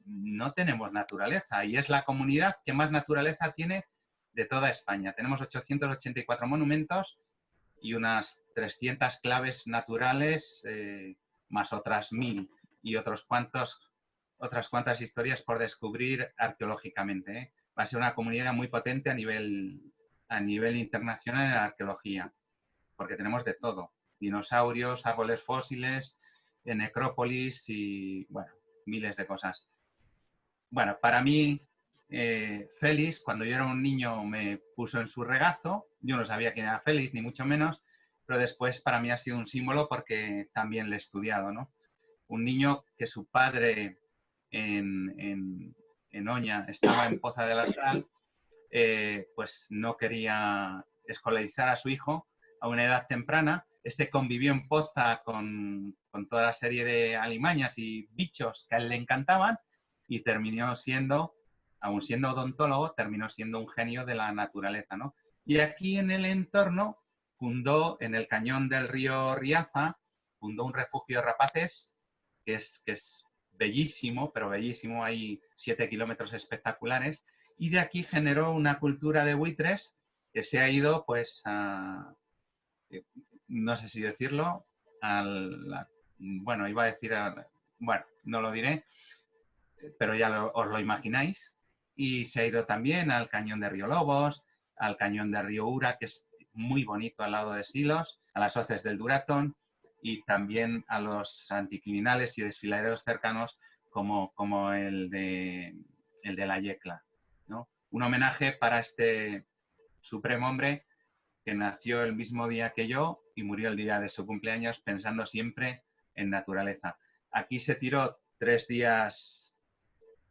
no tenemos naturaleza, y es la comunidad que más naturaleza tiene de toda España. Tenemos 884 monumentos y unas 300 claves naturales, más otras 1000 y otras cuantas historias por descubrir arqueológicamente, ¿eh? Va a ser una comunidad muy potente a nivel internacional en la arqueología, porque tenemos de todo: dinosaurios, árboles fósiles, necrópolis y, bueno, miles de cosas. Bueno, para mí, Félix, cuando yo era un niño, me puso en su regazo. Yo no sabía quién era Félix, ni mucho menos, pero después para mí ha sido un símbolo porque también le he estudiado, ¿no? Un niño que su padre en Oña estaba en Poza del Arzal, pues no quería escolarizar a su hijo a una edad temprana. Este convivió en Poza con toda la serie de alimañas y bichos que a él le encantaban, y terminó siendo, aun siendo odontólogo, terminó siendo un genio de la naturaleza, ¿no? Y aquí en el entorno fundó, en el cañón del río Riaza, fundó un refugio de rapaces que es bellísimo, pero bellísimo. Hay 7 kilómetros espectaculares, y de aquí generó una cultura de buitres que se ha ido, pues, no sé si decirlo, bueno, iba a decir, bueno, no lo diré, pero ya os lo imagináis. Y se ha ido también al cañón de Río Lobos, al cañón de Río Ura, que es muy bonito al lado de Silos, a las hoces del Duratón, y también a los anticlinales y desfiladeros cercanos como el de la Yecla, ¿no? Un homenaje para este supremo hombre que nació el mismo día que yo y murió el día de su cumpleaños, pensando siempre en naturaleza. Aquí se tiró 3 días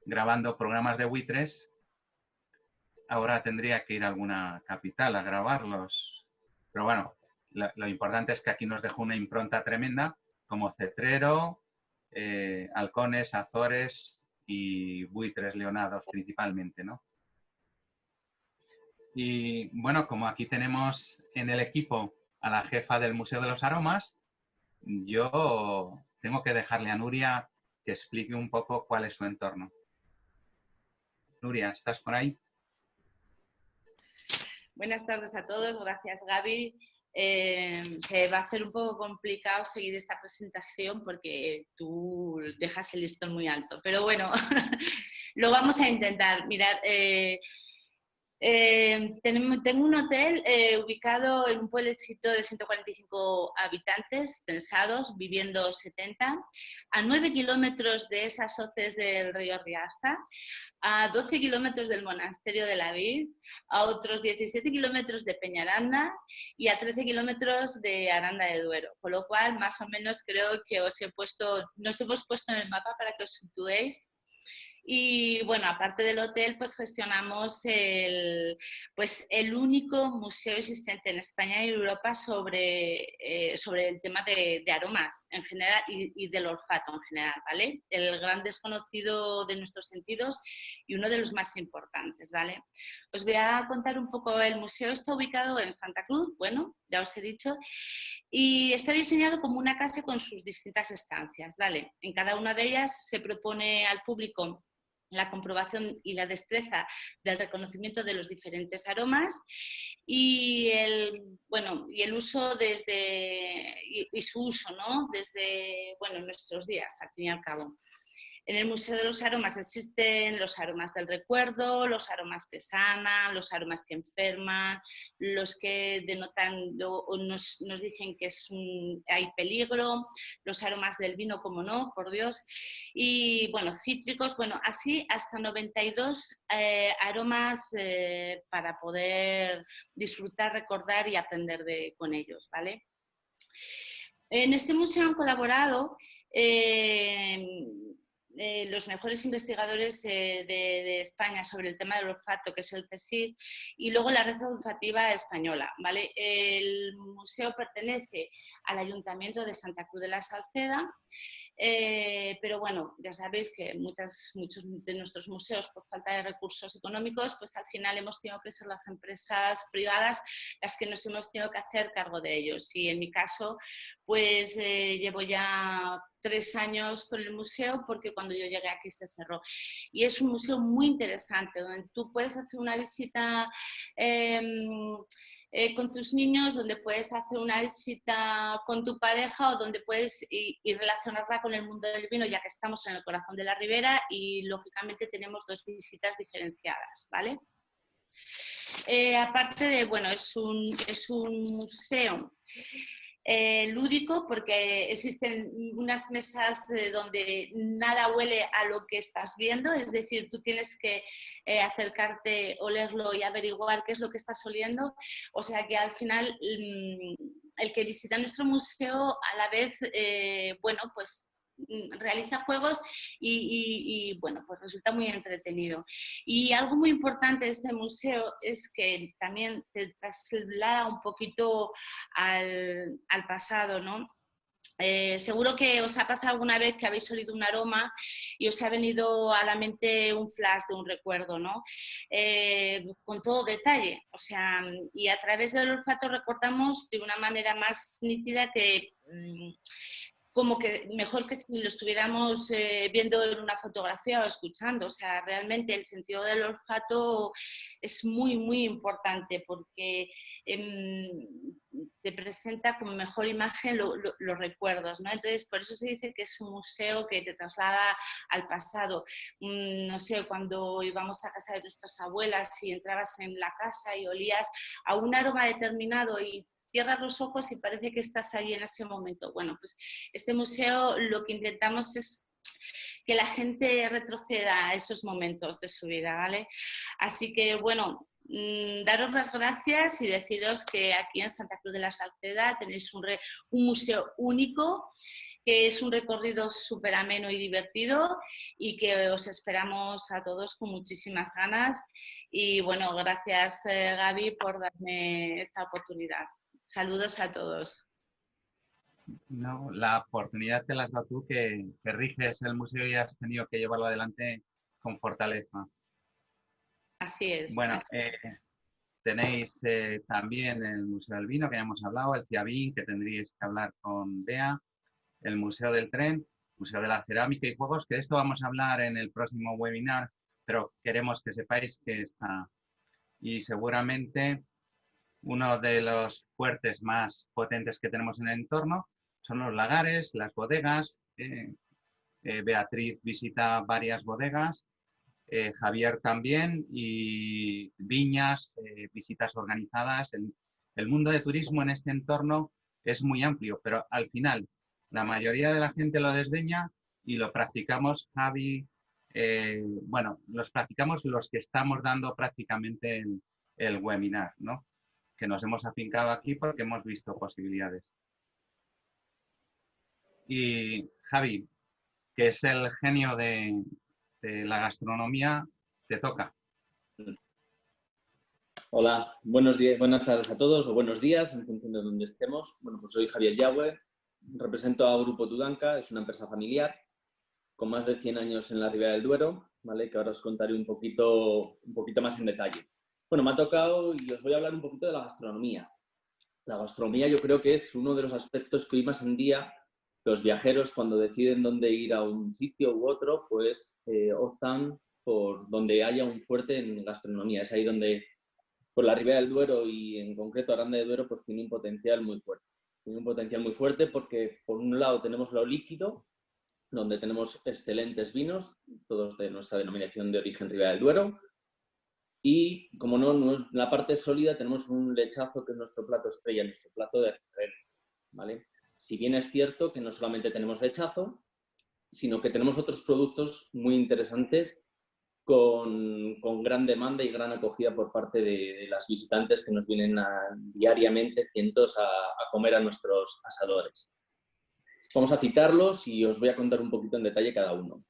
grabando programas de buitres. Ahora tendría que ir a alguna capital a grabarlos. Pero bueno, lo importante es que aquí nos dejó una impronta tremenda como cetrero, halcones, azores y buitres leonados principalmente, ¿no? Y bueno, como aquí tenemos en el equipo a la jefa del Museo de los Aromas, yo tengo que dejarle a Nuria que explique un poco cuál es su entorno. Nuria, ¿estás por ahí? Buenas tardes a todos, gracias Gaby. Se va a hacer un poco complicado seguir esta presentación porque tú dejas el listón muy alto, pero bueno, lo vamos a intentar. Mirad, tengo un hotel ubicado en un pueblecito de 145 habitantes censados, viviendo 70, a 9 kilómetros de esas hoces del río Riaza, a 12 kilómetros del monasterio de la Vid, a otros 17 kilómetros de Peñaranda y a 13 kilómetros de Aranda de Duero. Con lo cual, más o menos creo que nos hemos puesto en el mapa para que os situéis. Y bueno, aparte del hotel, pues gestionamos el único museo existente en España y Europa sobre el tema de aromas en general y del olfato en general, ¿vale? El gran desconocido de nuestros sentidos y uno de los más importantes, ¿vale? Os voy a contar un poco. El museo está ubicado en Santa Cruz, bueno, ya os he dicho, y está diseñado como una casa con sus distintas estancias, ¿vale? En cada una de ellas se propone al público la comprobación y la destreza del reconocimiento de los diferentes aromas y el uso y su uso, ¿no? Desde nuestros días, al fin y al cabo. En el Museo de los Aromas existen los aromas del recuerdo, los aromas que sanan, los aromas que enferman, los que denotan o nos dicen que hay peligro, los aromas del vino, como no, por Dios, y bueno, cítricos, bueno, así hasta 92 aromas para poder disfrutar, recordar y aprender con ellos, ¿vale? En este museo han colaborado los mejores investigadores de España sobre el tema del olfato, que es el CSIC, y luego la Red Olfativa Española, ¿vale? El museo pertenece al Ayuntamiento de Santa Cruz de la Salceda, pero bueno, ya sabéis que muchos de nuestros museos, por falta de recursos económicos, pues al final hemos tenido que ser las empresas privadas las que nos hemos tenido que hacer cargo de ellos. Y en mi caso, pues llevo ya 3 años con el museo, porque cuando yo llegué aquí se cerró. Y es un museo muy interesante, donde tú puedes hacer una visita con tus niños, donde puedes hacer una visita con tu pareja o donde puedes y relacionarla con el mundo del vino, ya que estamos en el corazón de la Ribera y lógicamente tenemos 2 visitas diferenciadas, ¿vale? Aparte de, bueno, es un museo lúdico, porque existen unas mesas donde nada huele a lo que estás viendo, es decir, tú tienes que acercarte, olerlo y averiguar qué es lo que estás oliendo, o sea que al final el que visita nuestro museo a la vez, pues realiza juegos y bueno, pues resulta muy entretenido. Y algo muy importante de este museo es que también te traslada un poquito al pasado, ¿no? Seguro que os ha pasado alguna vez que habéis olido un aroma y os ha venido a la mente un flash de un recuerdo, ¿no? Con todo detalle, o sea, y a través del olfato recordamos de una manera más nítida que como que mejor que si lo estuviéramos viendo en una fotografía o escuchando. O sea, realmente el sentido del olfato es muy, muy importante porque te presenta como mejor imagen los recuerdos, ¿no? Entonces, por eso se dice que es un museo que te traslada al pasado. No sé, cuando íbamos a casa de nuestras abuelas y entrabas en la casa y olías a un aroma determinado y cierras los ojos y parece que estás ahí en ese momento. Bueno, pues este museo lo que intentamos es que la gente retroceda a esos momentos de su vida, ¿vale? Así que, bueno, daros las gracias y deciros que aquí en Santa Cruz de la Salceda tenéis un museo único, que es un recorrido súper ameno y divertido y que os esperamos a todos con muchísimas ganas. Y bueno, gracias Gaby por darme esta oportunidad. Saludos a todos. No, la oportunidad te la has dado tú que riges el museo y has tenido que llevarlo adelante con fortaleza. Así es. Bueno, tenéis también el Museo del Vino, que ya hemos hablado, el CIABIN, que tendríais que hablar con Bea, el Museo del Tren, Museo de la Cerámica y Juegos, que de esto vamos a hablar en el próximo webinar, pero queremos que sepáis que está. Y seguramente uno de los fuertes más potentes que tenemos en el entorno son los lagares, las bodegas. Beatriz visita varias bodegas, Javier también, y viñas, visitas organizadas. El mundo de turismo en este entorno es muy amplio, pero al final la mayoría de la gente lo desdeña y lo practicamos, Javi. Bueno, los practicamos los que estamos dando prácticamente el webinar, ¿no? Que nos hemos afincado aquí porque hemos visto posibilidades. Y Javi, que es el genio de la gastronomía, te toca. Hola, buenos días, buenas tardes a todos o buenos días en función de donde estemos. Bueno, pues soy Javier Yagüe, represento a Grupo Tudanca, es una empresa familiar con más de 100 años en la Ribera del Duero, ¿vale? Que ahora os contaré un poquito más en detalle. Bueno, me ha tocado y os voy a hablar un poquito de la gastronomía. La gastronomía yo creo que es uno de los aspectos que hoy más en día los viajeros cuando deciden dónde ir a un sitio u otro, pues optan por donde haya un fuerte en gastronomía. Es ahí donde por la Ribera del Duero y en concreto Aranda de Duero pues tiene un potencial muy fuerte. Tiene un potencial muy fuerte porque por un lado tenemos lo líquido, donde tenemos excelentes vinos, todos de nuestra denominación de origen Ribera del Duero. Y, como no, en la parte sólida tenemos un lechazo que es nuestro plato estrella, nuestro plato de referencia, ¿vale? Si bien es cierto que no solamente tenemos lechazo, sino que tenemos otros productos muy interesantes con gran demanda y gran acogida por parte de las visitantes que nos vienen diariamente cientos a comer a nuestros asadores. Vamos a citarlos y os voy a contar un poquito en detalle cada uno.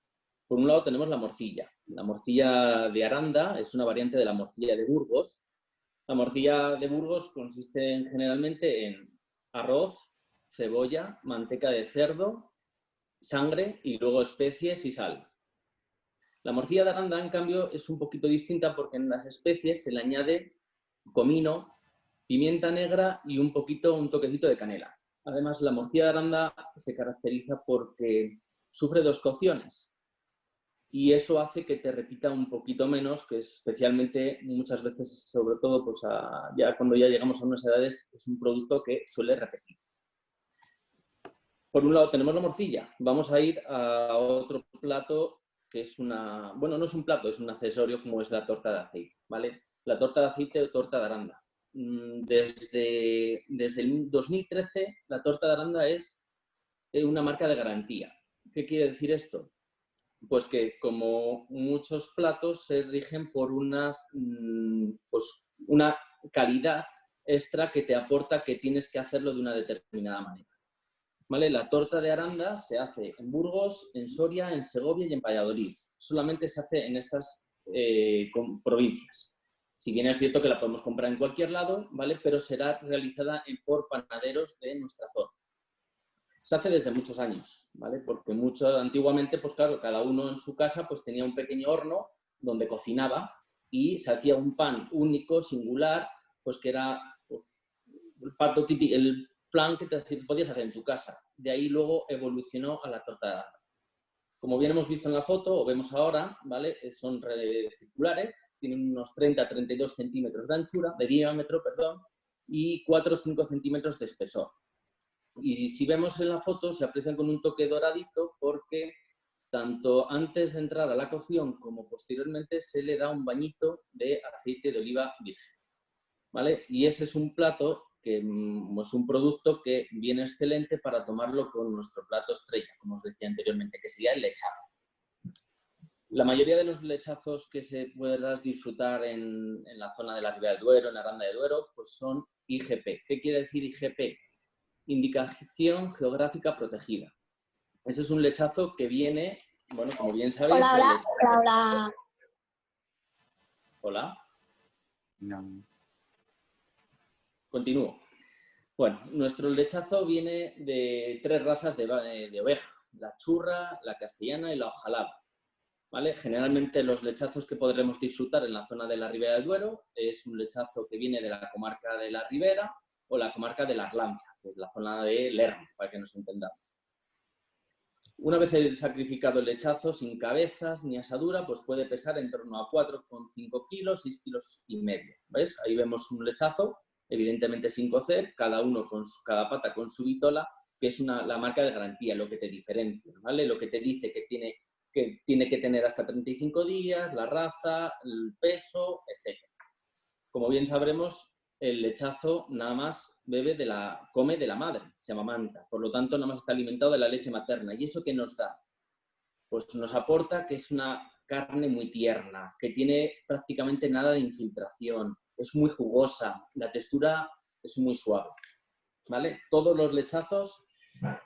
Por un lado tenemos la morcilla. La morcilla de Aranda es una variante de la morcilla de Burgos. La morcilla de Burgos consiste generalmente en arroz, cebolla, manteca de cerdo, sangre y luego especies y sal. La morcilla de Aranda, en cambio, es un poquito distinta porque en las especies se le añade comino, pimienta negra y un toquecito de canela. Además, la morcilla de Aranda se caracteriza porque sufre 2 cocciones y eso hace que te repita un poquito menos, que especialmente muchas veces, sobre todo pues ya cuando ya llegamos a unas edades, es un producto que suele repetir. Por un lado tenemos la morcilla, vamos a ir a otro plato que es bueno, no es un plato, es un accesorio como es la torta de aceite, ¿vale? La torta de aceite o torta de Aranda. Desde el 2013 la torta de Aranda es una marca de garantía. ¿Qué quiere decir esto? Pues que como muchos platos se rigen por una calidad extra que te aporta que tienes que hacerlo de una determinada manera. ¿Vale? La torta de Aranda se hace en Burgos, en Soria, en Segovia y en Valladolid. Solamente se hace en estas provincias. Si bien es cierto que la podemos comprar en cualquier lado, ¿vale? Pero será realizada por panaderos de nuestra zona. Se hace desde muchos años, ¿vale? Porque antiguamente, pues claro, cada uno en su casa pues tenía un pequeño horno donde cocinaba y se hacía un pan único, singular, pues que era pues, el plan que te podías hacer en tu casa. De ahí luego evolucionó a la torta de Aranda. Como bien hemos visto en la foto, o vemos ahora, ¿vale? Son circulares, tienen unos 30-32 centímetros de anchura, de diámetro, perdón, y 4 o 5 centímetros de espesor. Y si vemos en la foto, se aprecian con un toque doradito porque tanto antes de entrar a la cocción como posteriormente se le da un bañito de aceite de oliva virgen, ¿vale? Y ese es un plato que es un producto que viene excelente para tomarlo con nuestro plato estrella, como os decía anteriormente, que sería el lechazo. La mayoría de los lechazos que se podrás disfrutar en la zona de la Ribera del Duero, en Aranda de Duero, pues son IGP. ¿Qué quiere decir IGP? Indicación geográfica protegida. Ese es un lechazo que viene, bueno, como bien sabéis... Hola. Hola. No. Continúo. Bueno, nuestro lechazo viene de 3 razas de oveja, la churra, la castellana y la hojalada, ¿vale? Generalmente los lechazos que podremos disfrutar en la zona de la Ribera del Duero es un lechazo que viene de la comarca de la Ribera o la comarca de la Arlanza, que es la zona de Lerma, para que nos entendamos. Una vez sacrificado el lechazo, sin cabezas ni asadura, pues puede pesar en torno a 4,5 kilos, 6,5 kilos. ¿Ves? Ahí vemos un lechazo, evidentemente sin cocer, cada pata con su vitola, que es la marca de garantía, lo que te diferencia, ¿vale? Lo que te dice que tiene que tener hasta 35 días, la raza, el peso, etc. Como bien sabremos, el lechazo nada más come de la madre, se amamanta. Por lo tanto, nada más está alimentado de la leche materna. ¿Y eso qué nos da? Pues nos aporta que es una carne muy tierna, que tiene prácticamente nada de infiltración, es muy jugosa, la textura es muy suave, ¿vale? Todos los lechazos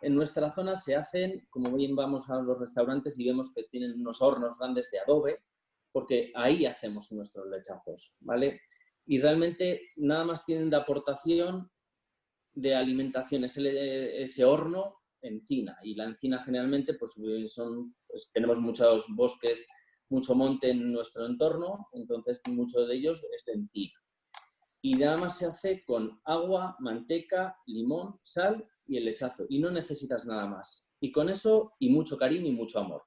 en nuestra zona se hacen, como bien vamos a los restaurantes y vemos que tienen unos hornos grandes de adobe, porque ahí hacemos nuestros lechazos, ¿vale? Y realmente nada más tienen de aportación de alimentación ese horno, encina. Y la encina generalmente pues tenemos muchos bosques, mucho monte en nuestro entorno, entonces mucho de ellos es de encina. Y nada más se hace con agua, manteca, limón, sal y el lechazo. Y no necesitas nada más. Y con eso, y mucho cariño y mucho amor.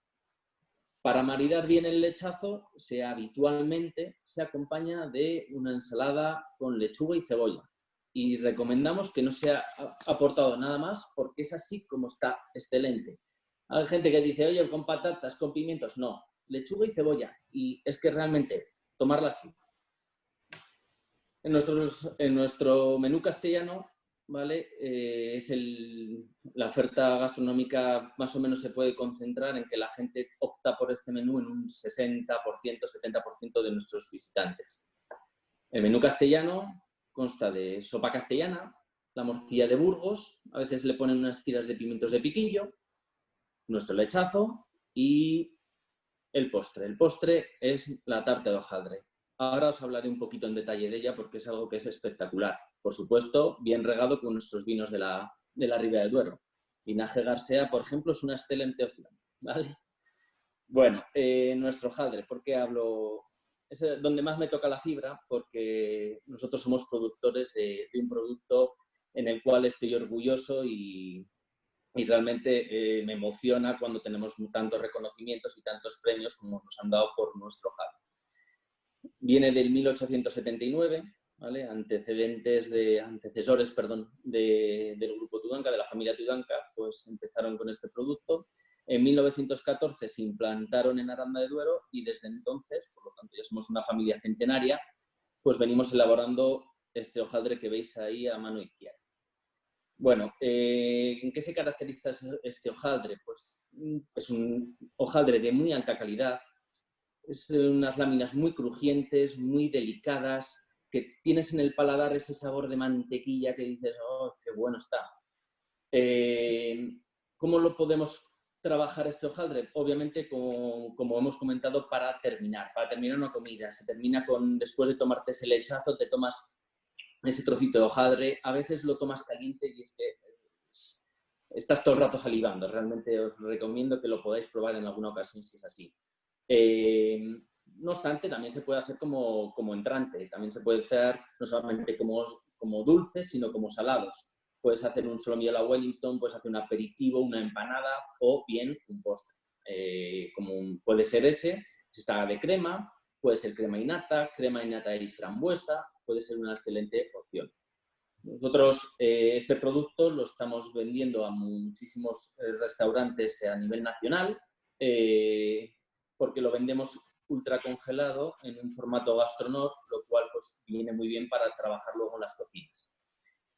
Para maridar bien el lechazo, habitualmente se acompaña de una ensalada con lechuga y cebolla. Y recomendamos que no sea aportado nada más porque es así como está, excelente. Hay gente que dice, oye, con patatas, con pimientos. No, lechuga y cebolla. Y es que realmente tomarla así. En nuestro menú castellano, ¿vale? La oferta gastronómica más o menos se puede concentrar en que la gente opta por este menú en un 60%, 70% de nuestros visitantes. El menú castellano consta de sopa castellana, la morcilla de Burgos, a veces le ponen unas tiras de pimientos de piquillo, nuestro lechazo y el postre. El postre es la tarta de hojaldre. Ahora os hablaré un poquito en detalle de ella porque es algo que es espectacular. Por supuesto, bien regado con nuestros vinos de la Ribera del Duero. Linaje García, por ejemplo, es una excelente opción, ¿vale? Bueno, nuestro hojaldre, ¿por qué hablo? Es donde más me toca la fibra porque nosotros somos productores de un producto en el cual estoy orgulloso y realmente me emociona cuando tenemos tantos reconocimientos y tantos premios como nos han dado por nuestro hojaldre. Viene del 1879, ¿vale? Antecesores del grupo Tudanca, de la familia Tudanca, pues empezaron con este producto. En 1914 se implantaron en Aranda de Duero y desde entonces, por lo tanto ya somos una familia centenaria, pues venimos elaborando este hojaldre que veis ahí a mano izquierda. Bueno, ¿en qué se caracteriza este hojaldre? Pues es un hojaldre de muy alta calidad, es unas láminas muy crujientes, muy delicadas, que tienes en el paladar ese sabor de mantequilla que dices, oh, qué bueno está. ¿Cómo lo podemos trabajar este hojaldre? Obviamente, como hemos comentado, para terminar una comida. Se termina después de tomarte ese lechazo, te tomas ese trocito de hojaldre, a veces lo tomas caliente y es que estás todo el rato salivando. Realmente os recomiendo que lo podáis probar en alguna ocasión si es así. No obstante, también se puede hacer como entrante, también se puede hacer no solamente como dulces, sino como salados. Puedes hacer un solomillo a la Wellington, puedes hacer un aperitivo, una empanada o bien un postre. Puede ser ese, si está de crema, puede ser crema y nata y frambuesa, puede ser una excelente opción. Nosotros este producto lo estamos vendiendo a muchísimos restaurantes a nivel nacional, porque lo vendemos ultra congelado en un formato gastronor, lo cual pues viene muy bien para trabajar luego en las cocinas.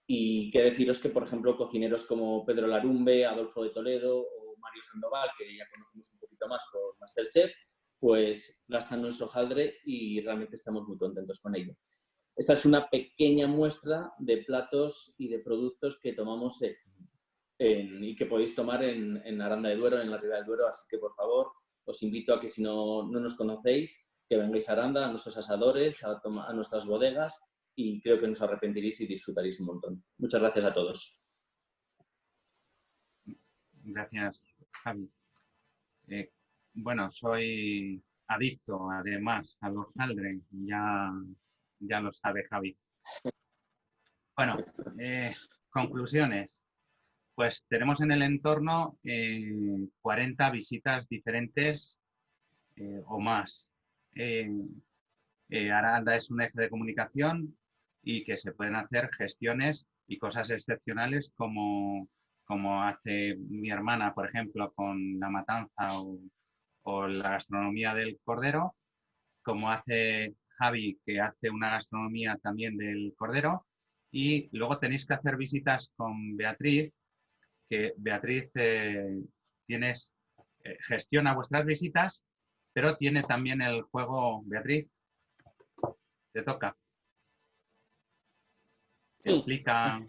Y qué deciros que, por ejemplo, cocineros como Pedro Larumbe, Adolfo de Toledo o Mario Sandoval, que ya conocemos un poquito más por Masterchef, pues gastan nuestro hojaldre y realmente estamos muy contentos con ello. Esta es una pequeña muestra de platos y de productos que tomamos y que podéis tomar en Aranda de Duero, en la Ribera del Duero, así que por favor os invito a que si no nos conocéis, que vengáis a Aranda, a nuestros asadores, a nuestras bodegas y creo que no os arrepentiréis y disfrutaréis un montón. Muchas gracias a todos. Gracias, Javi. Bueno, soy adicto además a los Haldren, ya lo sabe Javi. Bueno, conclusiones. Pues tenemos en el entorno 40 visitas diferentes o más. Aranda es un eje de comunicación y que se pueden hacer gestiones y cosas excepcionales como hace mi hermana, por ejemplo, con la matanza o la gastronomía del cordero, como hace Javi, que hace una gastronomía también del cordero, y luego tenéis que hacer visitas con Beatriz, que Beatriz gestiona vuestras visitas, pero tiene también el juego. Beatriz, te toca. Sí. Explica.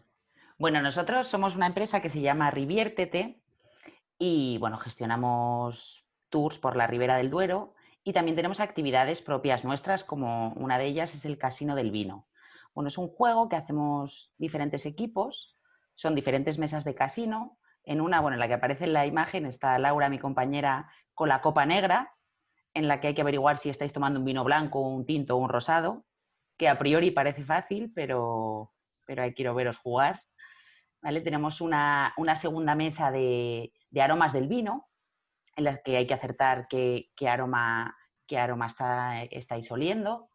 Bueno, nosotros somos una empresa que se llama Riviértete y bueno, gestionamos tours por la Ribera del Duero y también tenemos actividades propias nuestras, como una de ellas es el Casino del Vino. Bueno, es un juego que hacemos diferentes equipos, son diferentes mesas de casino. En una, bueno, en la que aparece en la imagen está Laura, mi compañera, con la copa negra, en la que hay que averiguar si estáis tomando un vino blanco, un tinto o un rosado, que a priori parece fácil, pero quiero veros jugar. ¿Vale? Tenemos una segunda mesa de aromas del vino, en las que hay que acertar qué aroma estáis oliendo.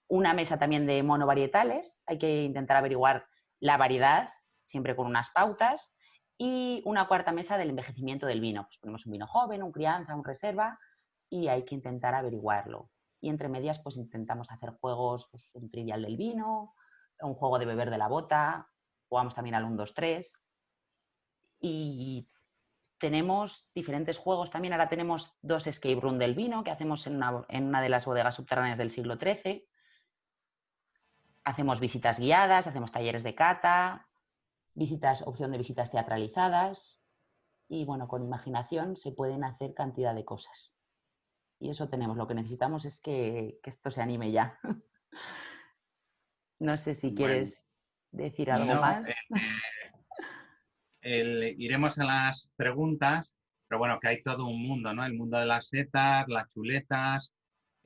Una mesa también de monovarietales, hay que intentar averiguar la variedad, siempre con unas pautas. Y una cuarta mesa del envejecimiento del vino. Pues ponemos un vino joven, un crianza, un reserva, y hay que intentar averiguarlo. Y entre medias, pues intentamos hacer juegos, pues un trivial del vino, un juego de beber de la bota, jugamos también al 1, 2, 3. Y tenemos diferentes juegos también. Ahora tenemos 2 escape room del vino que hacemos en una de las bodegas subterráneas del siglo XIII. Hacemos visitas guiadas, hacemos talleres de cata, opción de visitas teatralizadas. Y bueno, con imaginación se pueden hacer cantidad de cosas. Y eso tenemos. Lo que necesitamos es que esto se anime ya. No sé si quieres decir algo más. Iremos a las preguntas, pero bueno, que hay todo un mundo, ¿no? El mundo de las setas, las chuletas,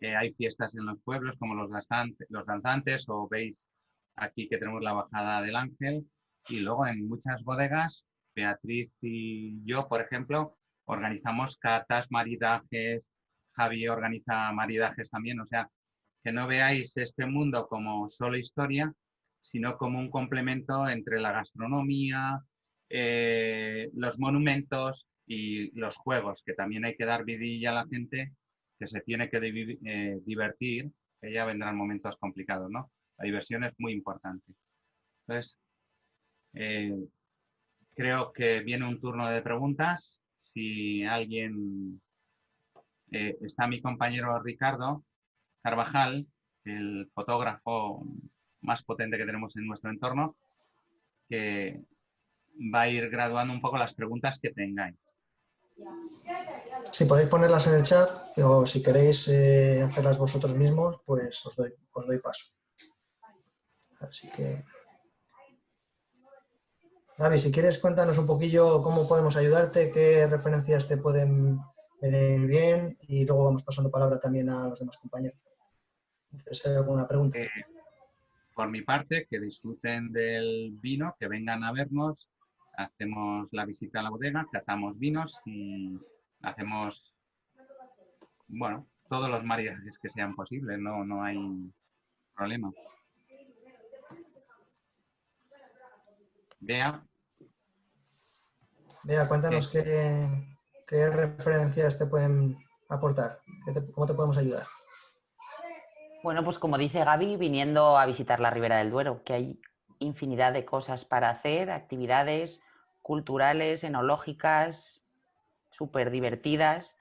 hay fiestas en los pueblos como los danzantes, o veis aquí que tenemos la bajada del Ángel, y luego en muchas bodegas, Beatriz y yo, por ejemplo, organizamos catas, maridajes, Javi organiza maridajes también, o sea, que no veáis este mundo como solo historia, sino como un complemento entre la gastronomía, los monumentos y los juegos, que también hay que dar vidilla a la gente que se tiene que divertir, que ya vendrán momentos complicados, ¿no? La diversión es muy importante. Entonces, creo que viene un turno de preguntas. Si alguien... está mi compañero Ricardo Carvajal, el fotógrafo más potente que tenemos en nuestro entorno, que va a ir graduando un poco las preguntas que tengáis. Si podéis ponerlas en el chat o si queréis hacerlas vosotros mismos, pues os doy paso. Así que... Gaby, si quieres cuéntanos un poquillo cómo podemos ayudarte, qué referencias te pueden venir bien y luego vamos pasando palabra también a los demás compañeros. ¿Tienes alguna pregunta? Por mi parte, que disfruten del vino, que vengan a vernos, hacemos la visita a la bodega, catamos vinos y hacemos, bueno, todos los maridajes que sean posibles, no hay problema. Bea, cuéntanos qué referencias te pueden aportar, cómo te podemos ayudar. Bueno, pues como dice Gaby, viniendo a visitar la Ribera del Duero, que hay infinidad de cosas para hacer, actividades culturales, enológicas, súper divertidas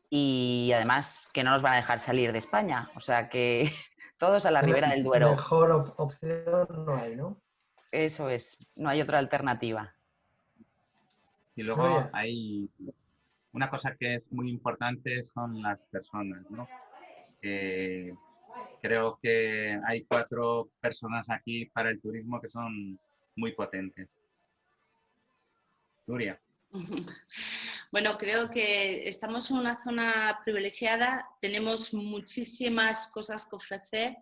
y además que no nos van a dejar salir de España. O sea que todos a la Ribera del Duero. Mejor opción no hay, ¿no? Eso es, no hay otra alternativa. Y luego hay una cosa que es muy importante, son las personas, ¿no? creo que hay 4 personas aquí para el turismo que son muy potentes. Nuria. Bueno, creo que estamos en una zona privilegiada, tenemos muchísimas cosas que ofrecer,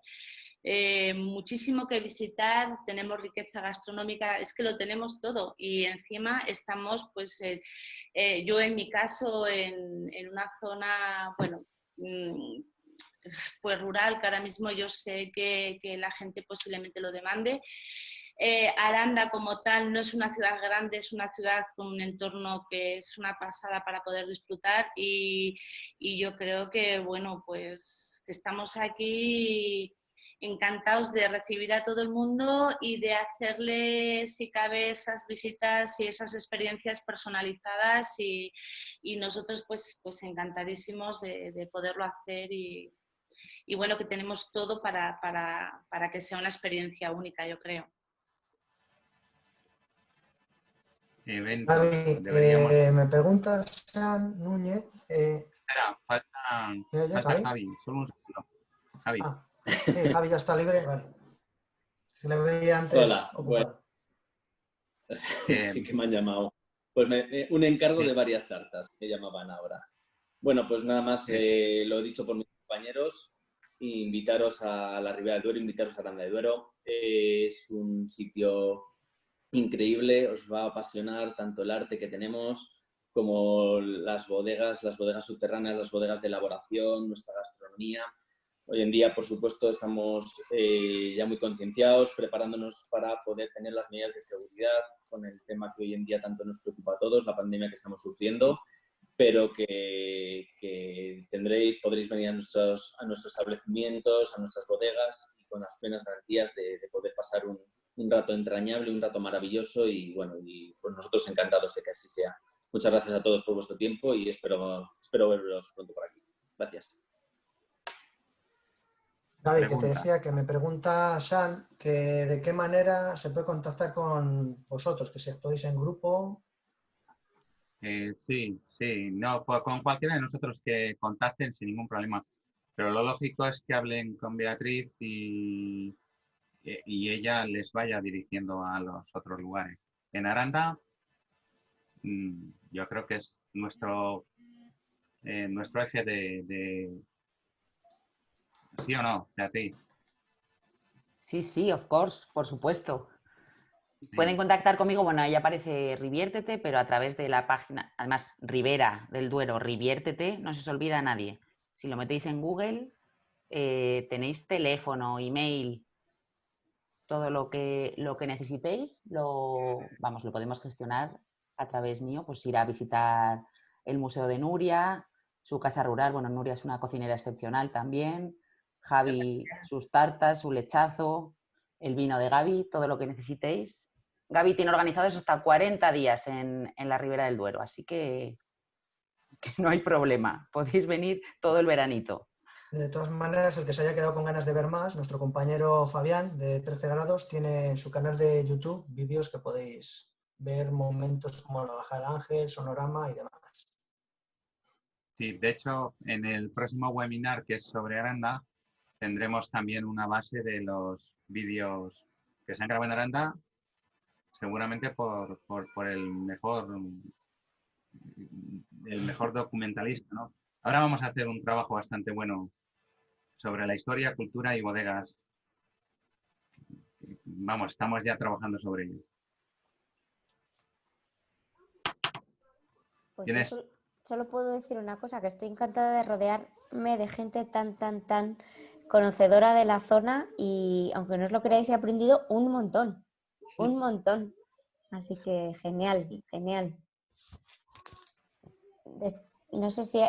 muchísimo que visitar, tenemos riqueza gastronómica, es que lo tenemos todo y encima estamos, pues, yo en mi caso, en una zona, bueno, pues rural, que ahora mismo yo sé que la gente posiblemente lo demande. Aranda como tal no es una ciudad grande, es una ciudad con un entorno que es una pasada para poder disfrutar y yo creo que, bueno, pues que estamos aquí encantados de recibir a todo el mundo y de hacerle, si cabe, esas visitas y esas experiencias personalizadas y nosotros pues encantadísimos de poderlo hacer y bueno, que tenemos todo para que sea una experiencia única, yo creo. Evento, Javi, deberíamos... me pregunta San Núñez. Espera, falta Javi, solo un segundo. Javi. Ah, sí, Javi ya está libre, vale. Se le veía antes ocupado. Sí que me han llamado. Pues un encargo Sí. de varias tartas, me llamaban ahora. Bueno, pues nada más, lo he dicho por mis compañeros, invitaros a la Ribera del Duero, invitaros a Aranda de Duero. Es un sitio increíble, os va a apasionar tanto el arte que tenemos como las bodegas subterráneas, las bodegas de elaboración, nuestra gastronomía. Hoy en día, por supuesto, estamos ya muy concienciados, preparándonos para poder tener las medidas de seguridad con el tema que hoy en día tanto nos preocupa a todos, la pandemia que estamos sufriendo, pero que podréis venir a nuestros establecimientos, a nuestras bodegas y con las plenas garantías de poder pasar un rato entrañable, un rato maravilloso y bueno, y pues nosotros encantados de que así sea. Muchas gracias a todos por vuestro tiempo y espero veros pronto por aquí. Gracias. Gaby, que te decía que me pregunta San que de qué manera se puede contactar con vosotros, que si actuáis en grupo. Sí, no, pues con cualquiera de nosotros que contacten sin ningún problema. Pero lo lógico es que hablen con Beatriz y ella les vaya dirigiendo a los otros lugares. En Aranda, yo creo que es nuestro eje de... ¿Sí o no, Beatriz? Sí, of course, por supuesto. Sí. Pueden contactar conmigo, bueno, ahí aparece Riviértete, pero a través de la página, además, Ribera del Duero, Riviértete, no se os olvida a nadie. Si lo metéis en Google, tenéis teléfono, email, todo lo que necesitéis, lo podemos gestionar a través mío, pues ir a visitar el Museo de Nuria, su casa rural, bueno, Nuria es una cocinera excepcional también, Javi, sus tartas, su lechazo, el vino de Gaby, todo lo que necesitéis. Gaby tiene organizados hasta 40 días en la Ribera del Duero, así que no hay problema, podéis venir todo el veranito. De todas maneras, el que se haya quedado con ganas de ver más, nuestro compañero Fabián, de 13 grados, tiene en su canal de YouTube vídeos que podéis ver momentos como la Baja del Ángel, Sonorama y demás. Sí, de hecho, en el próximo webinar, que es sobre Aranda, tendremos también una base de los vídeos que se han grabado en Aranda, seguramente por el mejor documentalista, ¿no? Ahora vamos a hacer un trabajo bastante bueno sobre la historia, cultura y bodegas. Vamos, estamos ya trabajando sobre ello. Pues solo puedo decir una cosa, que estoy encantada de rodearme de gente tan conocedora de la zona y, aunque no os lo creáis, he aprendido un montón. Así que genial. No sé si...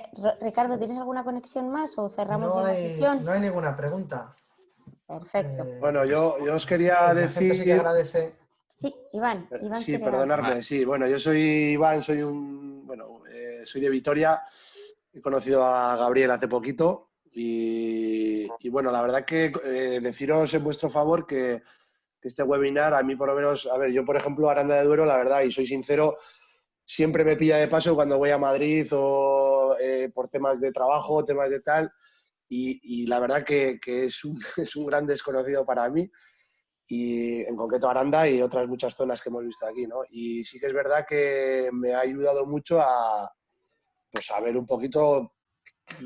Ricardo, ¿tienes alguna conexión más o cerramos ya la sesión? No hay ninguna pregunta. Perfecto. Bueno, yo os quería decir... La gente sí que agradece... Sí, Iván sí, perdonadme. Sí, bueno, yo soy Iván, soy de Vitoria. He conocido a Gabriel hace poquito y bueno, la verdad que deciros en vuestro favor que este webinar, a mí por lo menos, a ver, yo por ejemplo, Aranda de Duero, la verdad, y soy sincero, siempre me pilla de paso cuando voy a Madrid o por temas de trabajo, temas de tal, y la verdad que es un gran desconocido para mí, y en concreto Aranda y otras muchas zonas que hemos visto aquí, ¿no? Y sí que es verdad que me ha ayudado mucho a ver un poquito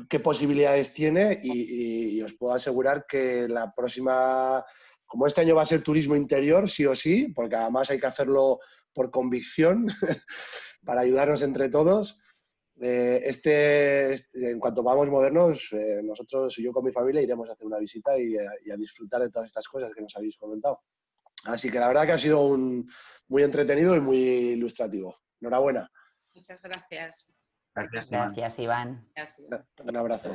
qué posibilidades tiene, y os puedo asegurar que la próxima, como este año va a ser turismo interior, sí o sí, porque además hay que hacerlo por convicción para ayudarnos entre todos. En cuanto vamos movernos, nosotros, yo con mi familia, iremos a hacer una visita y a disfrutar de todas estas cosas que nos habéis comentado. Así que la verdad que ha sido muy entretenido y muy ilustrativo. Enhorabuena. Muchas gracias. Gracias, Iván. Gracias, Iván. Gracias. Un abrazo.